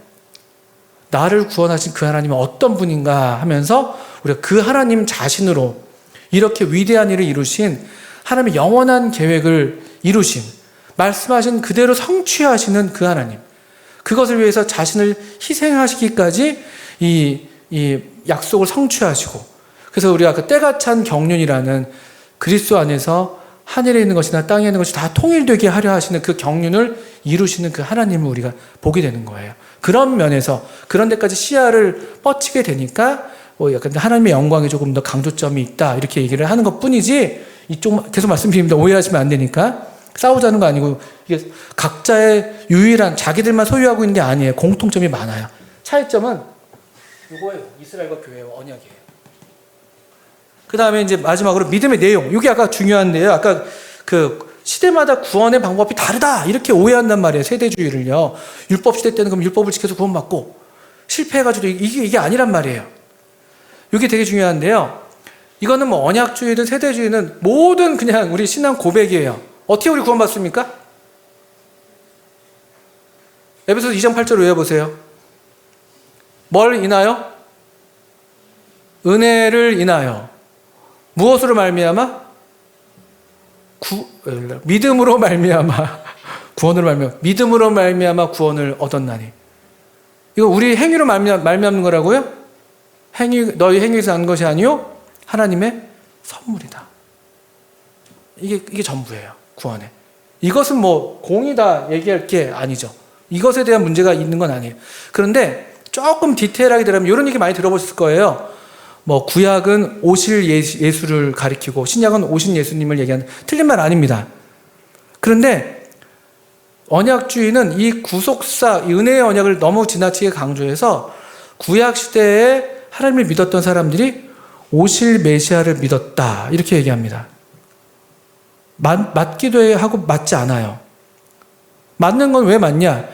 나를 구원하신 그 하나님은 어떤 분인가 하면서 우리가 그 하나님 자신으로 이렇게 위대한 일을 이루신 하나님의 영원한 계획을 이루신, 말씀하신 그대로 성취하시는 그 하나님, 그것을 위해서 자신을 희생하시기까지 이 약속을 성취하시고, 그래서 우리가 그 때가 찬 경륜이라는 그리스도 안에서 하늘에 있는 것이나 땅에 있는 것이 다 통일되게 하려 하시는 그 경륜을 이루시는 그 하나님을 우리가 보게 되는 거예요. 그런 면에서 그런 데까지 시야를 뻗치게 되니까 약간 하나님의 영광에 조금 더 강조점이 있다 이렇게 얘기를 하는 것 뿐이지, 이쪽 계속 말씀드립니다. 오해하시면 안 되니까. 싸우자는 거 아니고 이게 각자의 유일한 자기들만 소유하고 있는 게 아니에요. 공통점이 많아요. 차이점은 이거예요. 이스라엘과 교회와 언약이에요. 그 다음에 이제 마지막으로 믿음의 내용. 이게 아까 중요한데요. 아까 그 시대마다 구원의 방법이 다르다 이렇게 오해한단 말이에요. 세대주의를요. 율법 시대 때는 그럼 율법을 지켜서 구원받고, 실패해가지고 이게 아니란 말이에요. 이게 되게 중요한데요. 이거는 뭐 언약주의든 세대주의는 모든 그냥 우리 신앙 고백이에요. 어떻게 우리 구원받습니까? 에베소서 2장 8절 외워보세요. 뭘 인하여? 은혜를 인하여. 무엇으로 말미암아? 믿음으로 말미암아. 구원으로 말미암아. 믿음으로 말미암아 구원을 얻었나니. 이거 우리 행위로 말미암는 거라고요? 너희 행위에서 난 것이 아니요 하나님의 선물이다. 이게 전부예요. 구원에. 이것은 뭐 공이다 얘기할 게 아니죠. 이것에 대한 문제가 있는 건 아니에요. 그런데 조금 디테일하게 들어가면 이런 얘기 많이 들어보실 거예요. 뭐 구약은 오실 예수를 가리키고 신약은 오신 예수님을 얘기하는, 틀린 말 아닙니다. 그런데 언약주의는 이 구속사, 이 은혜의 언약을 너무 지나치게 강조해서 구약 시대에 하나님을 믿었던 사람들이 오실 메시아를 믿었다 이렇게 얘기합니다. 맞기도 하고 맞지 않아요. 맞는 건 왜 맞냐?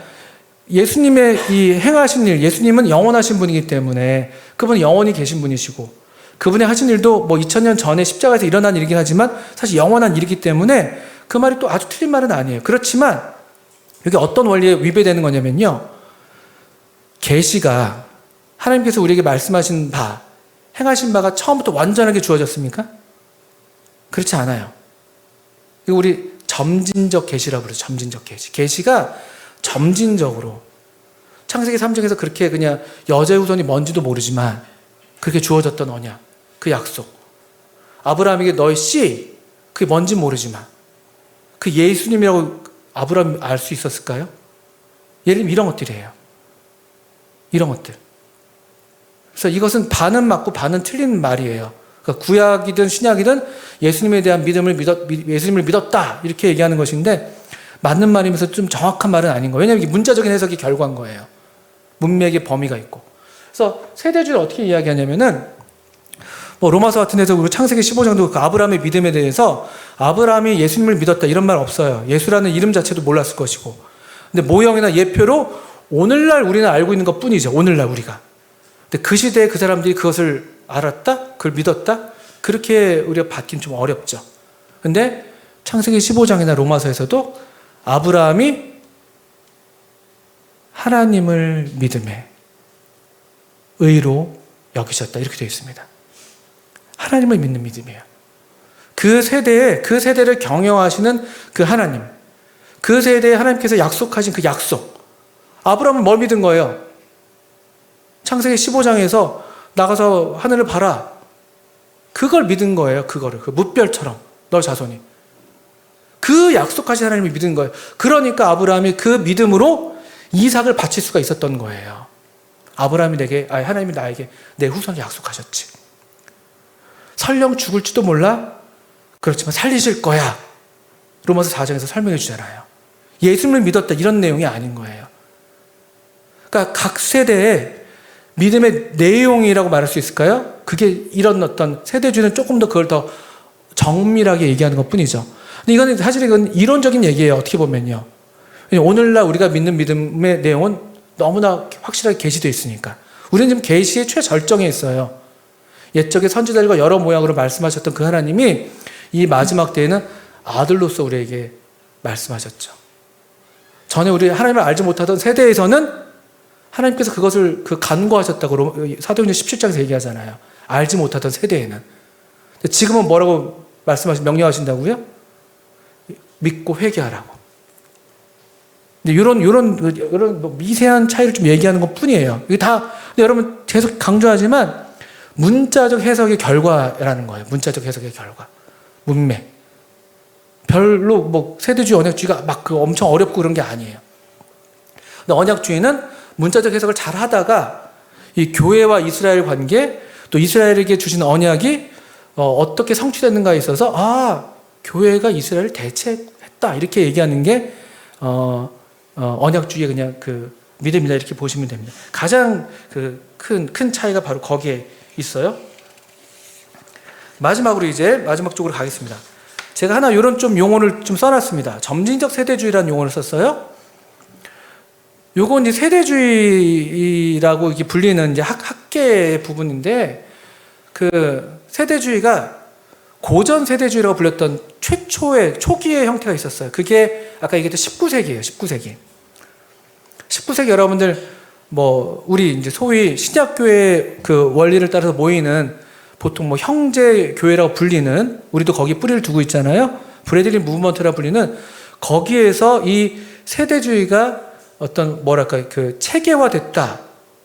예수님의 이 행하신 일, 예수님은 영원하신 분이기 때문에 그분은 영원히 계신 분이시고, 그분의 하신 일도 뭐 2000년 전에 십자가에서 일어난 일이긴 하지만 사실 영원한 일이기 때문에 그 말이 또 아주 틀린 말은 아니에요. 그렇지만 여기 어떤 원리에 위배되는 거냐면요, 계시가 하나님께서 우리에게 말씀하신 바, 행하신 바가 처음부터 완전하게 주어졌습니까? 그렇지 않아요. 이거 우리 점진적 계시라고 그러죠. 점진적 계시. 계시가 점진적으로 창세기 3장에서 그렇게 그냥 여자의 후손이 뭔지도 모르지만 그렇게 주어졌던 언약, 그 약속. 아브라함에게 너의 씨, 그게 뭔지 모르지만 그 예수님이라고 아브라함이 알 수 있었을까요? 예를 들면 이런 것들이에요. 이런 것들. 그래서 이것은 반은 맞고 반은 틀린 말이에요. 그러니까 구약이든 신약이든 예수님에 대한 예수님을 믿었다 이렇게 얘기하는 것인데 맞는 말이면서 좀 정확한 말은 아닌 거예요. 왜냐하면 이게 문자적인 해석이 결과인 거예요. 문맥의 범위가 있고. 그래서 세대주의를 어떻게 이야기하냐면은 뭐 로마서 같은 데서 우리 창세기 15장도 그 아브라함의 믿음에 대해서 아브라함이 예수님을 믿었다 이런 말 없어요. 예수라는 이름 자체도 몰랐을 것이고. 근데 모형이나 예표로 오늘날 우리는 알고 있는 것 뿐이죠. 오늘날 우리가. 근데 그 시대에 그 사람들이 그것을 알았다? 그걸 믿었다? 그렇게 우리가 받긴 좀 어렵죠. 근데 창세기 15장이나 로마서에서도 아브라함이 하나님을 믿음에 의로 여기셨다 이렇게 되어 있습니다. 하나님을 믿는 믿음이에요. 그 세대를 경영하시는 그 하나님, 그 세대에 하나님께서 약속하신 그 약속. 아브라함은 뭘 믿은 거예요? 창세기 15장에서 나가서 하늘을 봐라. 그걸 믿은 거예요. 그거를. 그 뭇별처럼 너 자손이. 그 약속하신 하나님을 믿은 거예요. 그러니까 아브라함이 그 믿음으로 이삭을 바칠 수가 있었던 거예요. 하나님이 나에게 내 후손을 약속하셨지. 설령 죽을지도 몰라? 그렇지만 살리실 거야. 로마서 4장에서 설명해 주잖아요. 예수님을 믿었다 이런 내용이 아닌 거예요. 그러니까 각 세대의 믿음의 내용이라고 말할 수 있을까요? 그게 이런 어떤 세대주의는 조금 더 그걸 더 정밀하게 얘기하는 것 뿐이죠. 근데 이건 사실 이론적인 얘기예요. 어떻게 보면요. 오늘날 우리가 믿는 믿음의 내용은 너무나 확실하게 계시되어 있으니까. 우리는 지금 계시의 최절정에 있어요. 옛적의 선지자들과 여러 모양으로 말씀하셨던 그 하나님이 이 마지막 때에는 아들로서 우리에게 말씀하셨죠. 전에 우리 하나님을 알지 못하던 세대에서는 하나님께서 그것을 간구하셨다고 사도행전 17장에서 얘기하잖아요. 알지 못하던 세대에는. 지금은 뭐라고 명령하신다고요? 믿고 회개하라고. 근데 이런 미세한 차이를 좀 얘기하는 것 뿐이에요. 이게 다, 여러분 계속 강조하지만 문자적 해석의 결과라는 거예요. 문자적 해석의 결과. 문맥. 별로 세대주의, 언약주의가 엄청 어렵고 그런 게 아니에요. 근데 언약주의는 문자적 해석을 잘 하다가 이 교회와 이스라엘 관계, 또 이스라엘에게 주신 언약이 어떻게 성취됐는가에 있어서 교회가 이스라엘을 대체했다 이렇게 얘기하는 게 언약주의의 그냥 그 믿음이다 이렇게 보시면 됩니다. 가장 큰 차이가 바로 거기에 있어요. 마지막으로 마지막 쪽으로 가겠습니다. 제가 하나 이런 좀 용어를 좀 써놨습니다. 점진적 세대주의라는 용어를 썼어요. 요건 이제 세대주의라고 이렇게 불리는 이제 학계 부분인데, 그 세대주의가 고전 세대주의라고 불렸던 초기의 형태가 있었어요. 그게 아까 얘기했던 19세기예요. 19세기. 19세기 여러분들 우리 이제 소위 신약교회 그 원리를 따라서 모이는 보통 형제 교회라고 불리는, 우리도 거기 뿌리를 두고 있잖아요. 브래들리 무브먼트라고 불리는, 거기에서 이 세대주의가 어떤 그 체계화됐다.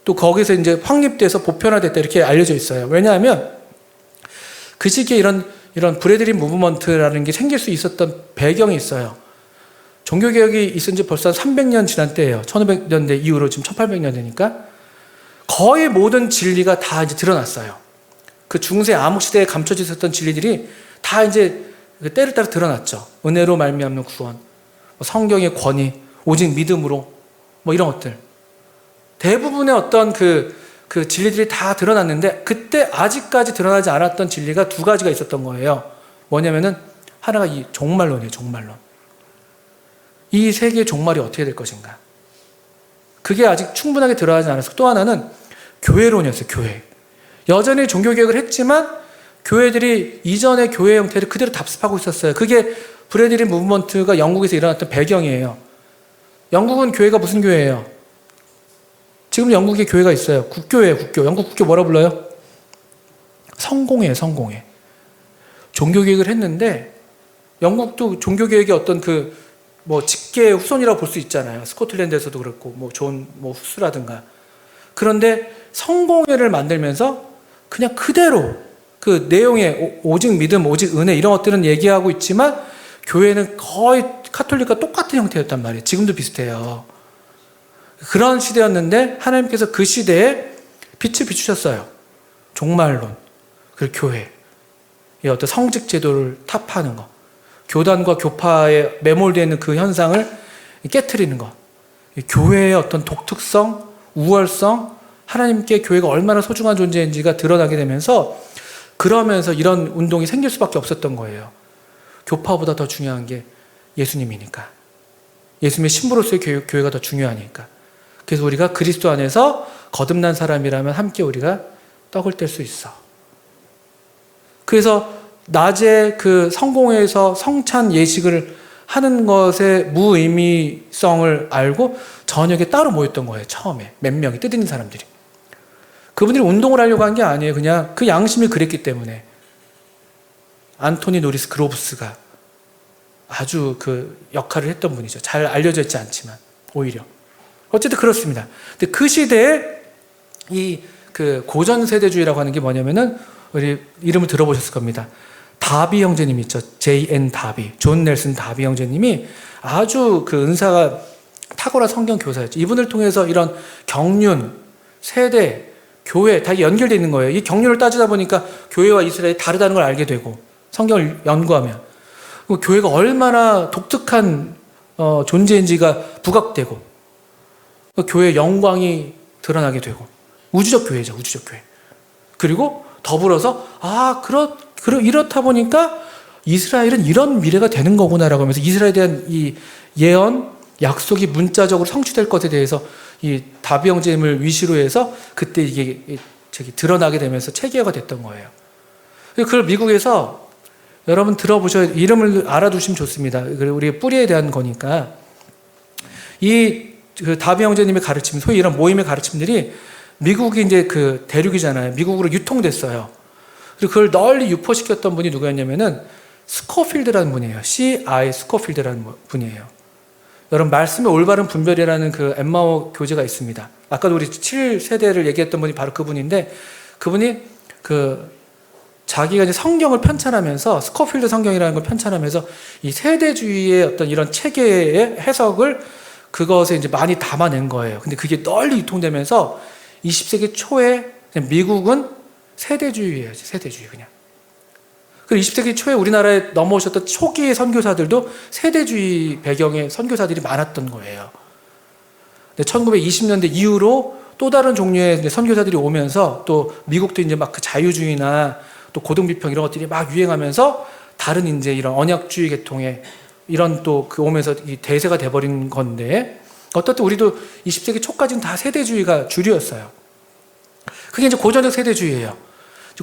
또 거기서 이제 확립돼서 보편화됐다 이렇게 알려져 있어요. 왜냐하면 그 시기에 이런 브래들리 무브먼트라는 게 생길 수 있었던 배경이 있어요. 종교개혁이 있은 지 벌써 300년 지난 때예요. 1500년대 이후로 지금 1800년대니까 거의 모든 진리가 다 이제 드러났어요. 그 중세 암흑시대에 감춰져 있었던 진리들이 다 이제 그 때를 따라 드러났죠. 은혜로 말미암는 구원, 성경의 권위, 오직 믿음으로, 이런 것들. 대부분의 어떤 그 진리들이 다 드러났는데, 그때 아직까지 드러나지 않았던 진리가 두 가지가 있었던 거예요. 뭐냐면은, 하나가 이 종말론이에요, 종말론. 이 세계의 종말이 어떻게 될 것인가. 그게 아직 충분하게 드러나지 않았고, 또 하나는 교회론이었어요, 교회. 여전히 종교개혁을 했지만, 교회들이 이전의 교회 형태를 그대로 답습하고 있었어요. 그게 브래들리 무브먼트가 영국에서 일어났던 배경이에요. 영국은 교회가 무슨 교회예요? 지금 영국에 교회가 있어요. 국교예요, 국교. 영국 국교 뭐라 불러요? 성공회예요, 성공회. 종교개혁을 했는데 영국도 종교개혁의 어떤 직계의 후손이라고 볼 수 있잖아요. 스코틀랜드에서도 그렇고, 존 후스라든가. 그런데 성공회를 만들면서 그냥 그대로 그 내용에 오직 믿음, 오직 은혜 이런 것들은 얘기하고 있지만 교회는 거의 카톨릭과 똑같은 형태였단 말이에요. 지금도 비슷해요. 그런 시대였는데 하나님께서 그 시대에 빛을 비추셨어요. 종말론, 그 교회, 이 어떤 성직 제도를 타파하는 거, 교단과 교파에 매몰되어 있는 그 현상을 깨트리는 것, 교회의 어떤 독특성, 우월성, 하나님께 교회가 얼마나 소중한 존재인지가 드러나게 되면서 그러면서 이런 운동이 생길 수밖에 없었던 거예요. 교파보다 더 중요한 게 예수님이니까. 예수님의 신부로서의 교회가 더 중요하니까. 그래서 우리가 그리스도 안에서 거듭난 사람이라면 함께 우리가 떡을 뗄 수 있어. 그래서 낮에 그 성공회에서 성찬 예식을 하는 것의 무의미성을 알고 저녁에 따로 모였던 거예요. 처음에 몇 명이 뜻있는 사람들이. 그분들이 운동을 하려고 한 게 아니에요. 그냥 그 양심이 그랬기 때문에. 안토니 노리스 그로브스가 아주 그 역할을 했던 분이죠. 잘 알려져 있지 않지만 오히려. 어쨌든 그렇습니다. 근데 그 시대에 이 그 고전 세대주의라고 하는 게 뭐냐면은 우리 이름을 들어보셨을 겁니다. 다비 형제님 있죠. J.N. 다비, 존 넬슨 다비 형제님이 아주 그 은사가 탁월한 성경 교사였죠. 이분을 통해서 이런 경륜, 세대, 교회 다 연결되어 있는 거예요. 이 경륜을 따지다 보니까 교회와 이스라엘이 다르다는 걸 알게 되고 성경을 연구하면 교회가 얼마나 독특한 존재인지가 부각되고 교회의 영광이 드러나게 되고 우주적 교회죠. 우주적 교회. 그리고 더불어서 이렇다 보니까 이스라엘은 이런 미래가 되는 거구나라고 하면서 이스라엘에 대한 이 예언, 약속이 문자적으로 성취될 것에 대해서 이 다비 형제님을 위시로 해서 그때 이게 드러나게 되면서 체계화가 됐던 거예요. 그걸 미국에서 여러분 들어보셔야 이름을 알아두시면 좋습니다. 우리 뿌리에 대한 거니까 그 다비 형제님의 가르침, 소위 이런 모임의 가르침들이 미국이 이제 그 대륙이잖아요. 미국으로 유통됐어요. 그리고 그걸 널리 유포시켰던 분이 누구였냐면은 스코필드라는 분이에요. C.I. 스코필드라는 분이에요. 여러분 말씀의 올바른 분별이라는 그 엠마오 교재가 있습니다. 아까도 우리 7세대를 얘기했던 분이 바로 그분인데 그분이 자기가 이제 성경을 편찬하면서 스코필드 성경이라는 걸 편찬하면서 이 세대주의의 어떤 이런 체계의 해석을 그것에 이제 많이 담아낸 거예요. 근데 그게 널리 유통되면서 20세기 초에 미국은 세대주의예요. 세대주의 그냥. 그리고 20세기 초에 우리나라에 넘어오셨던 초기의 선교사들도 세대주의 배경의 선교사들이 많았던 거예요. 근데 1920년대 이후로 또 다른 종류의 선교사들이 오면서 또 미국도 이제 막 그 자유주의나 또 고등비평 이런 것들이 막 유행하면서 다른 이제 이런 언약주의 계통의 이런 또 그 오면서 이 대세가 돼버린 건데 어떻든 우리도 20세기 초까지는 다 세대주의가 주류였어요. 그게 이제 고전적 세대주의예요.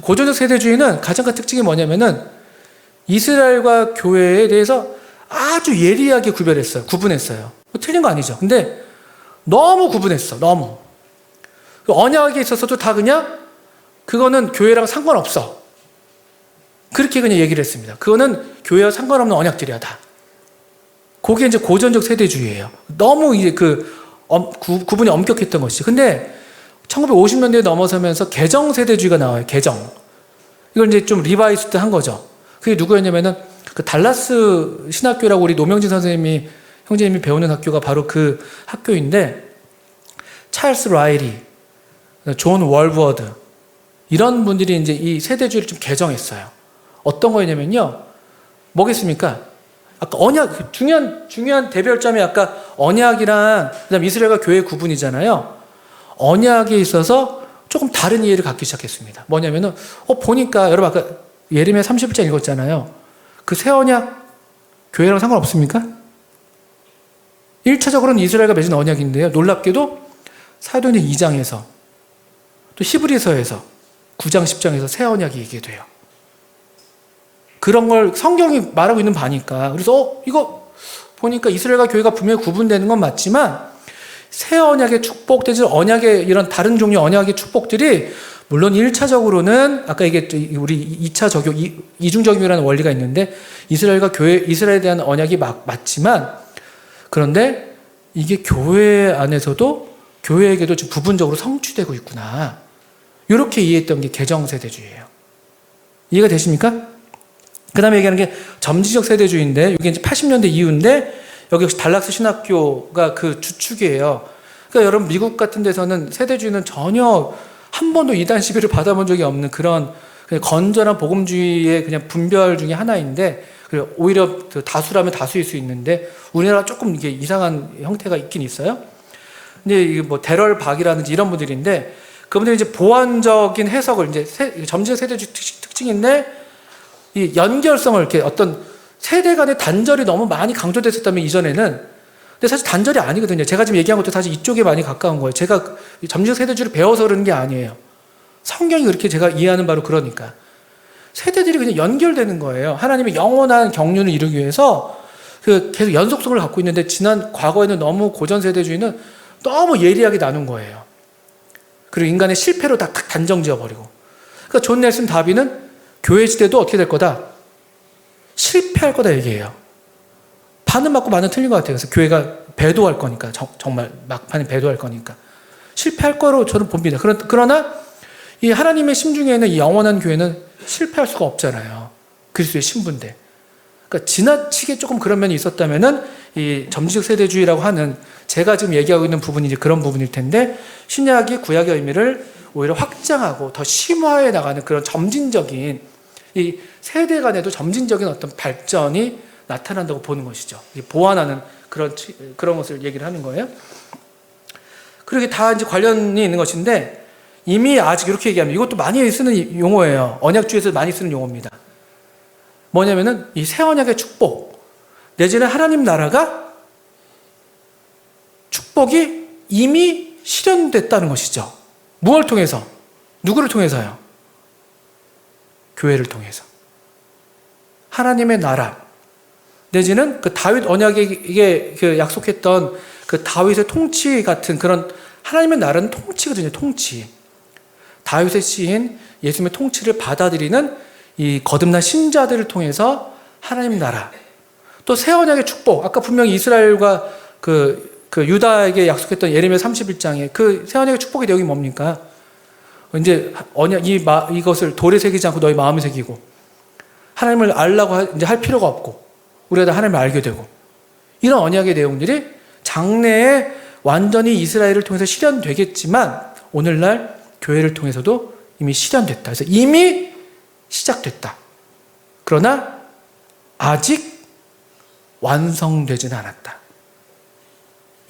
고전적 세대주의는 가장 큰 특징이 뭐냐면은 이스라엘과 교회에 대해서 아주 예리하게 구분했어요. 틀린 거 아니죠. 근데 너무 구분했어. 너무. 언약에 있어서도 다 그냥 그거는 교회랑 상관없어. 그렇게 그냥 얘기를 했습니다. 그거는 교회와 상관없는 언약들이야 다. 그게 이제 고전적 세대주의예요. 너무 이제 구분이 엄격했던 것이죠. 근데 1950년대에 넘어서면서 개정 세대주의가 나와요. 개정. 이걸 이제 좀 리바이스드 한 거죠. 그게 누구였냐면은 그 달라스 신학교라고 우리 노명진 형제님이 배우는 학교가 바로 그 학교인데 찰스 라일리, 존 월버드 이런 분들이 이제 이 세대주의를 좀 개정했어요. 어떤 거였냐면요. 뭐겠습니까? 아까 언약, 중요한 대별점이 아까 언약이랑 그다음 이스라엘과 교회의 구분이잖아요. 언약에 있어서 조금 다른 이해를 갖기 시작했습니다. 뭐냐면은, 보니까, 여러분 아까 예레미야 31장 읽었잖아요. 그 새 언약, 교회랑 상관없습니까? 1차적으로는 이스라엘과 맺은 언약인데요. 놀랍게도 사도행전 2장에서 또 히브리서에서 9장, 10장에서 새 언약이 얘기돼요. 그런 걸 성경이 말하고 있는 바니까. 그래서 이거 보니까 이스라엘과 교회가 분명히 구분되는 건 맞지만 새 언약의 축복, 언약의 이런 다른 종류의 언약의 축복들이 물론 1차적으로는 아까 얘기했죠. 우리 2차 적용, 이중 적용이라는 원리가 있는데 이스라엘과 이스라엘에 대한 언약이 맞지만 그런데 이게 교회 안에서도 교회에게도 지금 부분적으로 성취되고 있구나. 이렇게 이해했던 게 개정세대주의예요. 이해가 되십니까? 그 다음에 얘기하는 게 점지적 세대주의인데 이게 이제 80년대 이후인데 여기 역시 달락스 신학교가 그 주축이에요. 그러니까 여러분 미국 같은 데서는 세대주의는 전혀 한 번도 이단 시비를 받아본 적이 없는 그런 그냥 건전한 복음주의의 그냥 분별 중에 하나인데 오히려 다수라면 다수일 수 있는데 우리나라 조금 이게 이상한 형태가 있긴 있어요. 근데 이게 뭐 데럴 박이라든지 이런 분들인데 그분들이 이제 보완적인 해석을 이제 점지적 세대주의 특징인데 이 연결성을 이렇게 어떤 세대 간의 단절이 너무 많이 강조됐었다면 이전에는 근데 사실 단절이 아니거든요. 제가 지금 얘기한 것도 사실 이쪽에 많이 가까운 거예요. 제가 점지적 세대주의를 배워서 그러는 게 아니에요. 성경이 그렇게 제가 이해하는 바로 그러니까. 세대들이 그냥 연결되는 거예요. 하나님의 영원한 경륜을 이루기 위해서 계속 연속성을 갖고 있는데 과거에는 너무 고전 세대주의는 너무 예리하게 나눈 거예요. 그리고 인간의 실패로 다 단정 지어버리고. 그러니까 존 넬슨 다비는 교회 시대도 어떻게 될 거다? 실패할 거다 얘기해요. 반은 맞고 반은 틀린 것 같아요. 그래서 교회가 배도할 거니까 정말 막판에 배도할 거니까 실패할 거로 저는 봅니다. 그러나 이 하나님의 심중에는 이 영원한 교회는 실패할 수가 없잖아요. 그리스도의 신부인데. 그러니까 지나치게 조금 그런 면이 있었다면은 이 점지적 세대주의라고 하는 제가 지금 얘기하고 있는 부분이 이제 그런 부분일 텐데 신약이 구약의 의미를 오히려 확장하고 더 심화해 나가는 그런 점진적인 이 세대 간에도 점진적인 어떤 발전이 나타난다고 보는 것이죠. 보완하는 그런 것을 얘기를 하는 거예요. 그렇게 다 이제 관련이 있는 것인데 이미 아직 이렇게 얘기하면 이것도 많이 쓰는 용어예요. 언약주에서 많이 쓰는 용어입니다. 뭐냐면은 이 새 언약의 축복 내지는 하나님 나라가 축복이 이미 실현됐다는 것이죠. 무엇을 통해서? 누구를 통해서요? 교회를 통해서. 하나님의 나라 내지는 그 다윗 언약에게 그 약속했던 그 다윗의 통치 같은 그런 하나님의 나라는 통치거든요. 통치. 다윗의 시인 예수님의 통치를 받아들이는 이 거듭난 신자들을 통해서 하나님 나라. 또 새 언약의 축복. 아까 분명히 이스라엘과 그 유다에게 약속했던 예레미야 31장에 그 새 언약의 축복의 내용이 뭡니까? 이제 언약 이것을 돌에 새기지 않고 너희 마음에 새기고 하나님을 알라고 이제 할 필요가 없고 우리가 다 하나님을 알게 되고 이런 언약의 내용들이 장래에 완전히 이스라엘을 통해서 실현되겠지만 오늘날 교회를 통해서도 이미 실현됐다. 그래서 이미 시작됐다. 그러나 아직 완성되지는 않았다.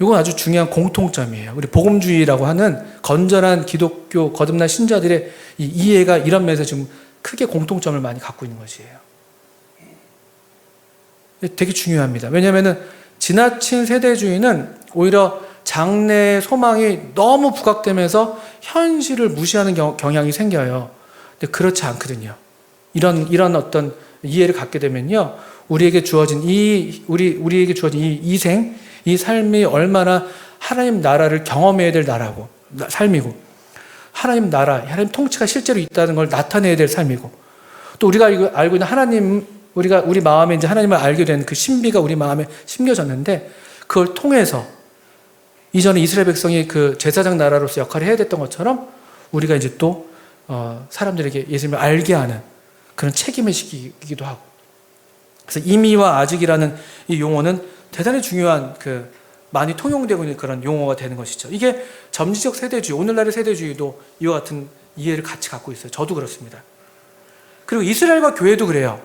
이건 아주 중요한 공통점이에요. 우리 복음주의라고 하는 건전한 기독교 거듭난 신자들의 이 이해가 이런 면에서 지금 크게 공통점을 많이 갖고 있는 것이에요. 되게 중요합니다. 왜냐하면 지나친 세대주의는 오히려 장래의 소망이 너무 부각되면서 현실을 무시하는 경향이 생겨요. 근데 그렇지 않거든요. 이런 어떤 이해를 갖게 되면요, 우리에게 주어진 우리에게 주어진 이 이생, 이 삶이 얼마나 하나님 나라를 경험해야 될 삶이고, 하나님 나라, 하나님 통치가 실제로 있다는 걸 나타내야 될 삶이고, 또 우리가 알고 있는 하나님, 우리 마음에 이제 하나님을 알게 된 그 신비가 우리 마음에 심겨졌는데, 그걸 통해서 이전에 이스라엘 백성이 그 제사장 나라로서 역할을 해야 됐던 것처럼 우리가 이제 또 사람들에게 예수님을 알게 하는 그런 책임의 시기이기도 하고. 그래서 이미와 아직이라는 이 용어는 대단히 중요한 많이 통용되고 있는 그런 용어가 되는 것이죠. 이게 점지적 세대주의, 오늘날의 세대주의도 이와 같은 이해를 같이 갖고 있어요. 저도 그렇습니다. 그리고 이스라엘과 교회도 그래요.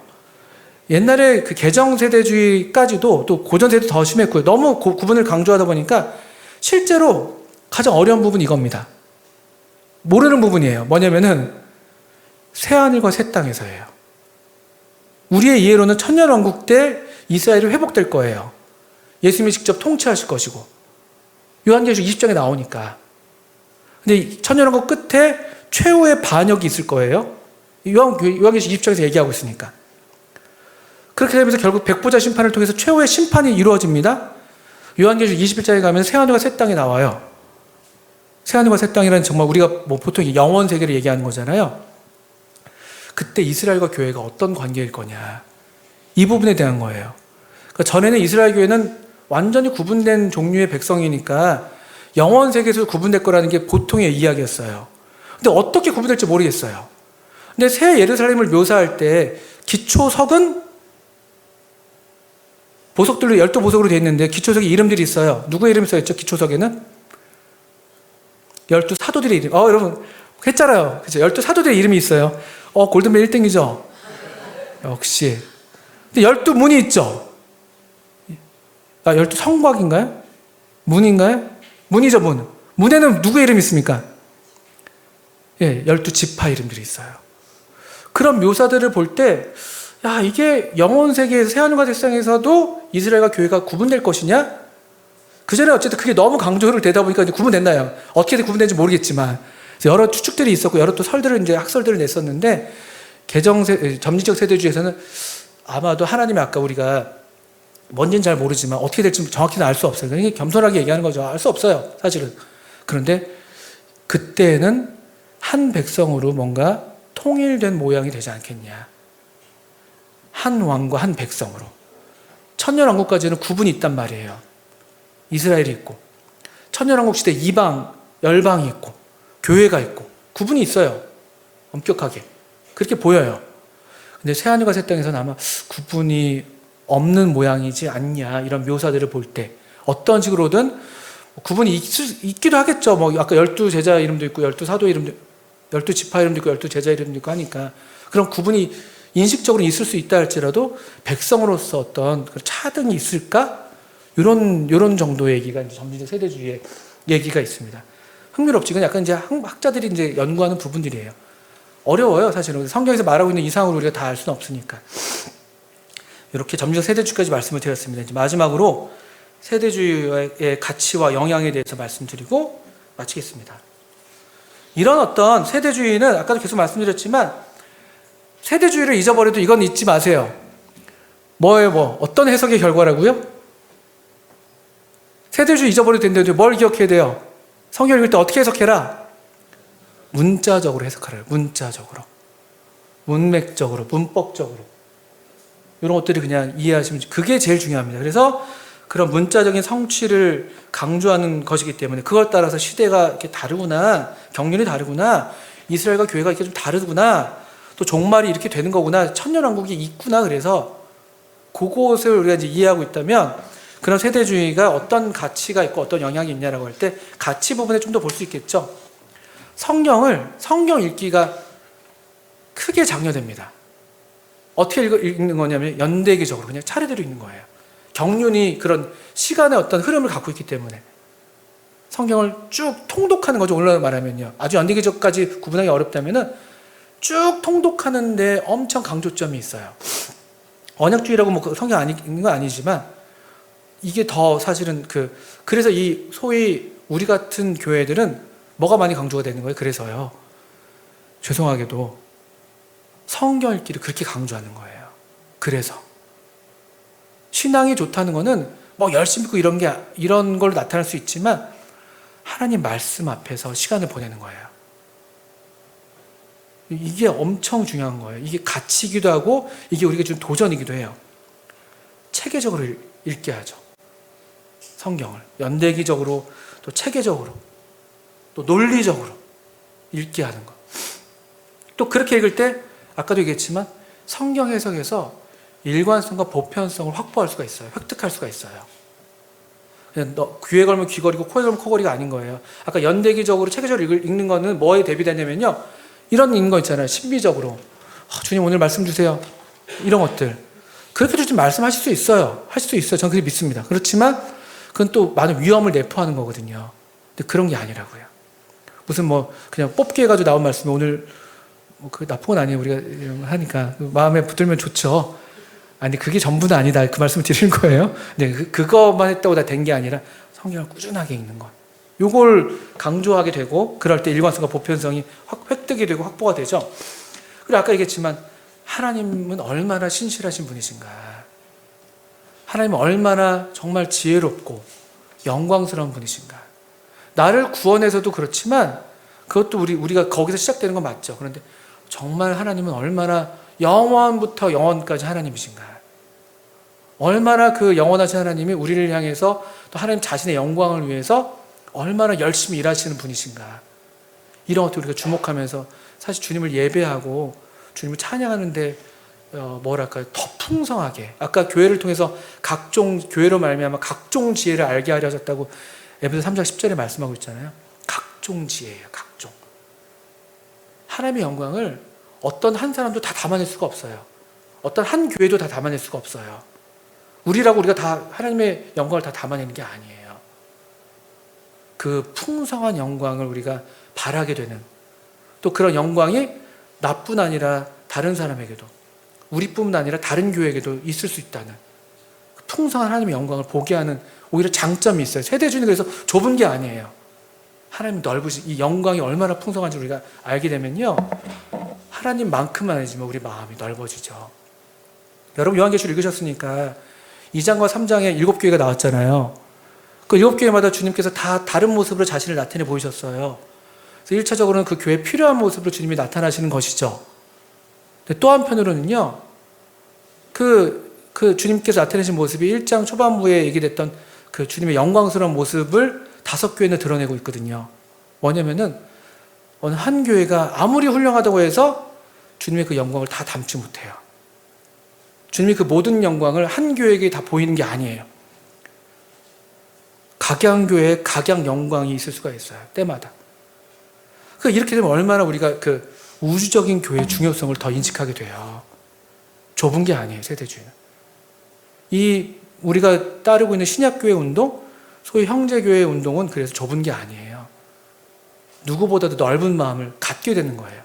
옛날에 그 개정 세대주의까지도 또 고전 세대 더 심했고요. 너무 구분을 강조하다 보니까 실제로 가장 어려운 부분이 이겁니다. 모르는 부분이에요. 뭐냐면은 새하늘과 새 땅에서예요. 우리의 이해로는 천년왕국 때 이스라엘이 회복될 거예요. 예수님이 직접 통치하실 것이고 요한계시록 20장에 나오니까. 근데 천년왕국 끝에 최후의 반역이 있을 거예요. 요한계시록 20장에서 얘기하고 있으니까. 그렇게 되면서 결국 백보자 심판을 통해서 최후의 심판이 이루어집니다. 요한계시록 21장에 가면 새하늘과 새 땅이 나와요. 새하늘과 새 땅이라는 정말 우리가 뭐 보통 영원 세계를 얘기하는 거잖아요. 그때 이스라엘과 교회가 어떤 관계일 거냐. 이 부분에 대한 거예요. 그러니까 전에는 이스라엘 교회는 완전히 구분된 종류의 백성이니까 영원 세계에서 구분될 거라는 게 보통의 이야기였어요. 근데 어떻게 구분될지 모르겠어요. 근데 새 예루살렘을 묘사할 때 기초석은 보석들로 12보석으로 되어 있는데 기초석에 이름들이 있어요. 누구의 이름이 써있죠? 기초석에는? 12사도들의 이름. 여러분 했잖아요. 그죠? 12사도들의 이름이 있어요. 골든벨 1등이죠? 역시. 근데 12문이 있죠? 12성곽인가요? 문인가요? 문이죠, 문. 문에는 누구의 이름이 있습니까? 12지파 이름들이 있어요. 그런 묘사들을 볼 때, 이게 영원 세계에서 새하늘과 새 땅에서도 이스라엘과 교회가 구분될 것이냐? 그전에 어쨌든 그게 너무 강조를 되다 보니까 이제 구분됐나요? 어떻게 구분된지 모르겠지만, 여러 추측들이 있었고, 여러 또 설들을 이제 학설들을 냈었는데, 점진적 세대주의에서는 아마도 하나님이 아까 우리가 뭔지는 잘 모르지만 어떻게 될지 정확히는 알 수 없어요. 그러니까 겸손하게 얘기하는 거죠. 알 수 없어요, 사실은. 그런데 그때는 한 백성으로 뭔가 통일된 모양이 되지 않겠냐. 한 왕과 한 백성으로. 천년왕국까지는 구분이 있단 말이에요. 이스라엘이 있고, 천년왕국 시대 이방, 열방이 있고, 교회가 있고, 구분이 있어요. 엄격하게. 그렇게 보여요. 근데 새하늘과 새 땅에서는 아마 구분이 없는 모양이지 않냐, 이런 묘사들을 볼 때 어떤 식으로든 구분이 있기도 하겠죠. 아까 12제자 이름도 있고 12사도 이름도 12지파 이름도 있고 12제자 이름도 있고 하니까 그런 구분이 인식적으로 있을 수 있다 할지라도 백성으로서 어떤 차등이 있을까? 이런 정도의 얘기가 이제 점진적 세대주의의 얘기가 있습니다. 흥미롭지. 그건 약간 이제 학자들이 이제 연구하는 부분들이에요. 어려워요, 사실은. 성경에서 말하고 있는 이상으로 우리가 다 알 수는 없으니까. 이렇게 점진적 세대주의까지 말씀을 드렸습니다. 이제 마지막으로 세대주의의 가치와 영향에 대해서 말씀드리고 마치겠습니다. 이런 어떤 세대주의는 아까도 계속 말씀드렸지만 세대주의를 잊어버려도 이건 잊지 마세요. 뭐예요? 어떤 해석의 결과라고요? 세대주의 잊어버려도 된다는데 뭘 기억해야 돼요? 성경 읽을 때 어떻게 해석해라? 문자적으로 해석하래요. 문자적으로. 문맥적으로, 문법적으로. 이런 것들이 그냥 이해하시면 그게 제일 중요합니다. 그래서 그런 문자적인 성취를 강조하는 것이기 때문에 그걸 따라서 시대가 이렇게 다르구나, 경륜이 다르구나, 이스라엘과 교회가 이렇게 좀 다르구나, 또 종말이 이렇게 되는 거구나, 천년왕국이 있구나. 그래서 그것을 우리가 이제 이해하고 있다면 그런 세대주의가 어떤 가치가 있고 어떤 영향이 있냐라고 할 때 가치 부분에 좀 더 볼 수 있겠죠. 성경 읽기가 크게 장려됩니다. 어떻게 읽는 거냐면 연대기적으로 그냥 차례대로 읽는 거예요. 경륜이 그런 시간의 어떤 흐름을 갖고 있기 때문에 성경을 쭉 통독하는 거죠. 오늘날 말하면요. 아주 연대기적까지 구분하기 어렵다면은 쭉 통독하는데 엄청 강조점이 있어요. 언약주의라고 뭐 성경 안 읽는 건 아니지만 이게 더 사실은 그래서 이 소위 우리 같은 교회들은 뭐가 많이 강조가 되는 거예요. 그래서요. 죄송하게도 성경 읽기를 그렇게 강조하는 거예요. 그래서 신앙이 좋다는 거는 뭐 열심히 믿고 이런 걸로 나타날 수 있지만 하나님 말씀 앞에서 시간을 보내는 거예요. 이게 엄청 중요한 거예요. 이게 가치이기도 하고 이게 우리가 준 도전이기도 해요. 체계적으로 읽게 하죠. 성경을 연대기적으로 또 체계적으로 또 논리적으로 읽게 하는 거. 또 그렇게 읽을 때 아까도 얘기했지만 성경 해석에서 일관성과 보편성을 확보할 수가 있어요. 획득할 수가 있어요. 그냥 귀에 걸면 귀걸이고 코에 걸면 코걸이가 아닌 거예요. 아까 연대기적으로 체계적으로 읽는 거는 뭐에 대비되냐면요. 이런 거 있잖아요. 신비적으로. 주님 오늘 말씀 주세요. 이런 것들. 그렇게도 좀 말씀하실 수 있어요. 할 수도 있어요. 저는 그렇게 믿습니다. 그렇지만 그건 또 많은 위험을 내포하는 거거든요. 근데 그런 게 아니라고요. 무슨 그냥 뽑기 해가지고 나온 말씀이 오늘 그 나쁜 건 아니에요. 우리가 하니까 마음에 붙들면 좋죠. 아니 그게 전부는 아니다. 그 말씀을 드리는 거예요. 근데 그것만 했다고 다 된 게 아니라 성경을 꾸준하게 읽는 것. 요걸 강조하게 되고 그럴 때 일관성과 보편성이 획득이 되고 확보가 되죠. 그리고 아까 얘기했지만 하나님은 얼마나 신실하신 분이신가. 하나님은 얼마나 정말 지혜롭고 영광스러운 분이신가. 나를 구원해서도 그렇지만 그것도 우리가 거기서 시작되는 건 맞죠. 그런데 정말 하나님은 얼마나 영원부터 영원까지 하나님이신가. 얼마나 그 영원하신 하나님이 우리를 향해서 또 하나님 자신의 영광을 위해서 얼마나 열심히 일하시는 분이신가. 이런 것도 우리가 주목하면서 사실 주님을 예배하고 주님을 찬양하는데 뭐랄까요, 더 풍성하게, 아까 교회를 통해서 각종 교회로 말미암아 각종 지혜를 알게 하려 하셨다고 에베소 3장 10절에 말씀하고 있잖아요. 각종 지혜예요. 각종. 하나님의 영광을 어떤 한 사람도 다 담아낼 수가 없어요. 어떤 한 교회도 다 담아낼 수가 없어요. 우리가 다 하나님의 영광을 다 담아내는 게 아니에요. 그 풍성한 영광을 우리가 바라게 되는, 또 그런 영광이 나뿐 아니라 다른 사람에게도, 우리뿐만 아니라 다른 교회에게도 있을 수 있다는 풍성한 하나님의 영광을 보게 하는 오히려 장점이 있어요. 세대주의는 그래서 좁은 게 아니에요. 하나님 넓으신 이 영광이 얼마나 풍성한지 우리가 알게 되면요, 하나님만큼만 아니지만 우리 마음이 넓어지죠. 여러분 요한계시록 읽으셨으니까 2장과 3장에 7교회가 나왔잖아요. 그 7교회마다 주님께서 다 다른 모습으로 자신을 나타내 보이셨어요. 그래서 1차적으로는 그 교회에 필요한 모습으로 주님이 나타나시는 것이죠. 근데 또 한편으로는요, 그 주님께서 나타내신 모습이 1장 초반부에 얘기됐던 그 주님의 영광스러운 모습을 5교회는 드러내고 있거든요. 뭐냐면은 어느 한 교회가 아무리 훌륭하다고 해서 주님의 그 영광을 다 담지 못해요. 주님이 그 모든 영광을 한 교회에게 다 보이는 게 아니에요. 각양교회에 각양 영광이 있을 수가 있어요. 때마다. 이렇게 되면 얼마나 우리가 그 우주적인 교회의 중요성을 더 인식하게 돼요. 좁은 게 아니에요, 세대주의는. 이 우리가 따르고 있는 신약교회 운동, 소위 형제교회 운동은 그래서 좁은 게 아니에요. 누구보다도 넓은 마음을 갖게 되는 거예요.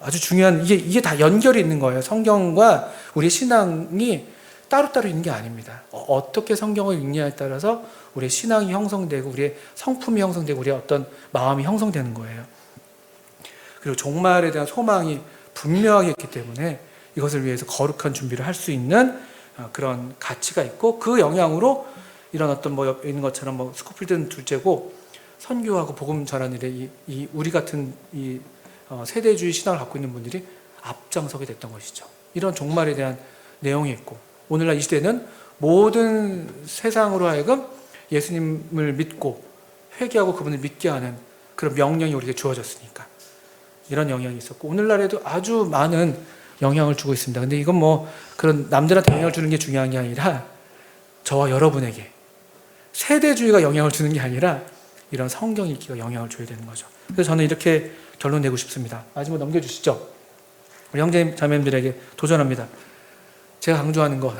아주 중요한, 이게 다 연결이 있는 거예요. 성경과 우리 신앙이 따로따로 있는 게 아닙니다. 어떻게 성경을 읽냐에 따라서 우리의 신앙이 형성되고 우리의 성품이 형성되고 우리의 어떤 마음이 형성되는 거예요. 그리고 종말에 대한 소망이 분명하게 있기 때문에 이것을 위해서 거룩한 준비를 할 수 있는 그런 가치가 있고, 그 영향으로 이런 어떤 뭐 옆에 있는 것처럼 뭐 스코필드는 둘째고 선교하고 복음 전하는 일에 이 우리 같은 이 세대주의 신앙을 갖고 있는 분들이 앞장서게 됐던 것이죠. 이런 종말에 대한 내용이 있고, 오늘날 이 시대는 모든 세상으로 하여금 예수님을 믿고 회개하고 그분을 믿게 하는 그런 명령이 우리에게 주어졌으니까 이런 영향이 있었고, 오늘날에도 아주 많은 영향을 주고 있습니다. 근데 이건 뭐 그런 남들한테 영향을 주는 게 중요한 게 아니라 저와 여러분에게 세대주의가 영향을 주는 게 아니라 이런 성경 읽기가 영향을 줘야 되는 거죠. 그래서 저는 이렇게 결론 내고 싶습니다. 마지막 넘겨주시죠. 우리 형제 자매님들에게 도전합니다. 제가 강조하는 거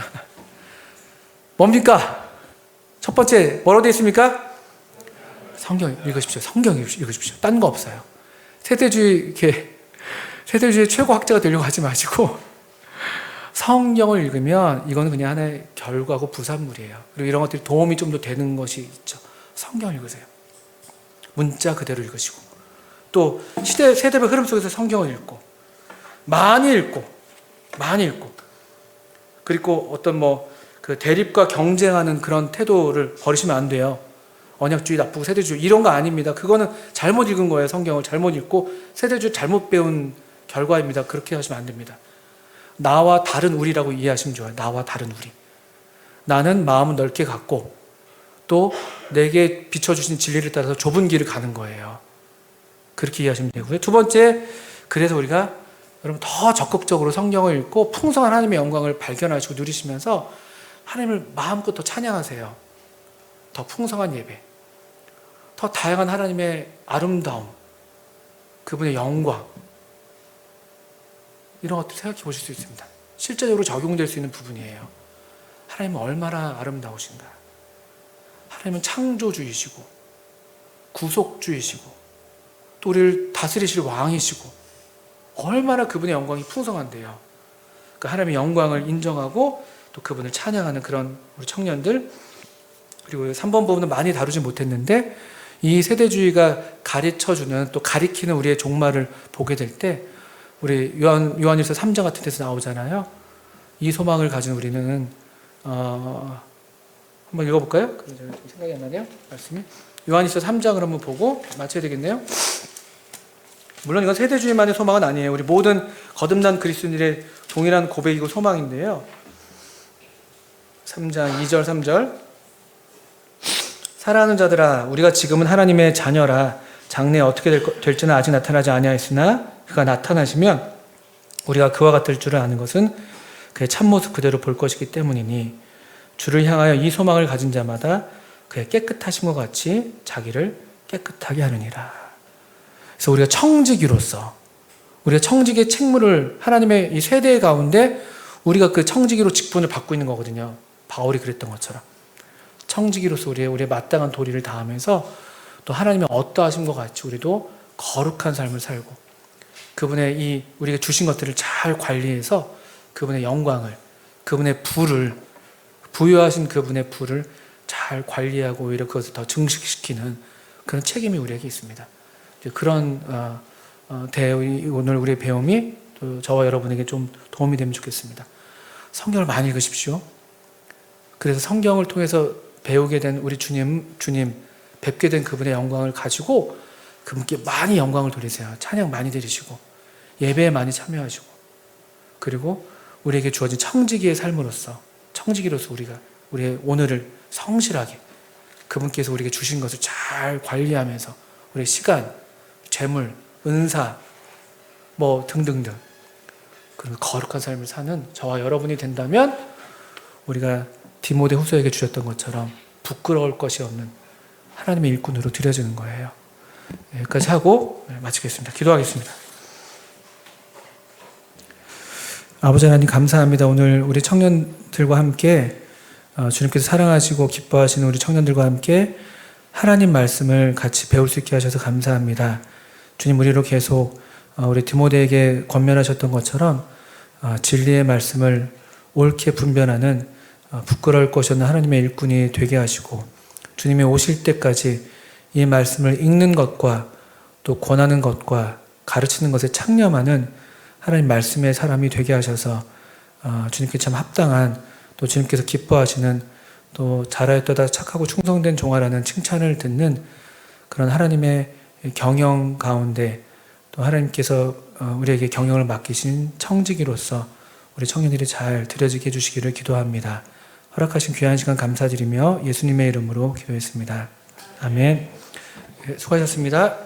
뭡니까? 첫 번째 뭐라고 되어 있습니까? 성경 읽으십시오. 성경 읽으십시오. 딴 거 없어요. 세대주의 최고 학자가 되려고 하지 마시고 성경을 읽으면 이거는 그냥 하나의 결과고 부산물이에요. 그리고 이런 것들이 도움이 좀 더 되는 것이 있죠. 성경 읽으세요. 문자 그대로 읽으시고, 또 세대별 흐름 속에서 성경을 읽고 많이 읽고 그리고 어떤 그 대립과 경쟁하는 그런 태도를 버리시면 안 돼요. 언약주의 나쁘고 세대주의 이런 거 아닙니다. 그거는 잘못 읽은 거예요. 성경을 잘못 읽고 세대주의 잘못 배운 결과입니다. 그렇게 하시면 안 됩니다. 나와 다른 우리라고 이해하시면 좋아요. 나와 다른 우리. 나는 마음을 넓게 갖고 또 내게 비춰주신 진리를 따라서 좁은 길을 가는 거예요. 그렇게 이해하시면 되고요. 두 번째, 그래서 우리가 여러분 더 적극적으로 성경을 읽고 풍성한 하나님의 영광을 발견하시고 누리시면서 하나님을 마음껏 더 찬양하세요. 더 풍성한 예배, 더 다양한 하나님의 아름다움, 그분의 영광, 이런 것들 생각해 보실 수 있습니다. 실제적으로 적용될 수 있는 부분이에요. 하나님은 얼마나 아름다우신가. 하나님은 창조주이시고 구속주이시고 또 우리를 다스리실 왕이시고 얼마나 그분의 영광이 풍성한데요. 그 하나님의 영광을 인정하고 또 그분을 찬양하는 그런 우리 청년들, 그리고 3번 부분은 많이 다루지 못했는데 이 세대주의가 가르쳐주는 또 가리키는 우리의 종말을 보게 될 때 우리 요한일서 3장 같은 데서 나오잖아요. 이 소망을 가진 우리는 한번 읽어볼까요? 좀 생각이 안 나네요. 말씀이. 요한일서 3장을 한번 보고 맞춰야 되겠네요. 물론 이건 세대주의만의 소망은 아니에요. 우리 모든 거듭난 그리스도인들의 동일한 고백이고 소망인데요. 3장 2절 3절. 사랑하는 자들아, 우리가 지금은 하나님의 자녀라. 장래에 어떻게 될지는 아직 나타나지 아니하였으나 그가 나타나시면 우리가 그와 같을 줄을 아는 것은 그의 참모습 그대로 볼 것이기 때문이니 주를 향하여 이 소망을 가진 자마다 그의 깨끗하심과 같이 자기를 깨끗하게 하느니라. 그래서 우리가 청지기로서, 우리가 청지기의 책무를 하나님의 이 세대 가운데 우리가 그 청지기로 직분을 받고 있는 거거든요. 바울이 그랬던 것처럼 청지기로서 우리의 마땅한 도리를 다하면서 또 하나님의 어떠하심과 같이 우리도 거룩한 삶을 살고 그분의 이 우리가 주신 것들을 잘 관리해서 그분의 영광을, 그분의 부를, 부여하신 그분의 부를 잘 관리하고 오히려 그것을 더 증식시키는 그런 책임이 우리에게 있습니다. 그런 오늘 우리의 배움이 또 저와 여러분에게 좀 도움이 되면 좋겠습니다. 성경을 많이 읽으십시오. 그래서 성경을 통해서 배우게 된 우리 주님 뵙게 된 그분의 영광을 가지고 그분께 많이 영광을 돌리세요. 찬양 많이 드리시고 예배에 많이 참여하시고 그리고 우리에게 주어진 청지기로서 우리가 우리의 오늘을 성실하게 그분께서 우리에게 주신 것을 잘 관리하면서 우리의 시간, 재물, 은사 등등등 그런 거룩한 삶을 사는 저와 여러분이 된다면 우리가 디모데 후서에게 주셨던 것처럼 부끄러울 것이 없는 하나님의 일꾼으로 드려지는 거예요. 여기까지 하고 마치겠습니다. 기도하겠습니다. 아버지 하나님 감사합니다. 오늘 우리 청년들과 함께 주님께서 사랑하시고 기뻐하시는 우리 청년들과 함께 하나님 말씀을 같이 배울 수 있게 하셔서 감사합니다. 주님 우리로 계속 우리 디모데에게 권면하셨던 것처럼 진리의 말씀을 옳게 분별하는 부끄러울 것이 없는 하나님의 일꾼이 되게 하시고 주님이 오실 때까지 이 말씀을 읽는 것과 또 권하는 것과 가르치는 것에 창념하는 하나님 말씀의 사람이 되게 하셔서 주님께 참 합당한 또 주님께서 기뻐하시는 또 잘하였도다 착하고 충성된 종아라는 칭찬을 듣는 그런 하나님의 경영 가운데 또 하나님께서 우리에게 경영을 맡기신 청지기로서 우리 청년들이 잘 드려지게 해주시기를 기도합니다. 허락하신 귀한 시간 감사드리며 예수님의 이름으로 기도했습니다. 아멘. 수고하셨습니다.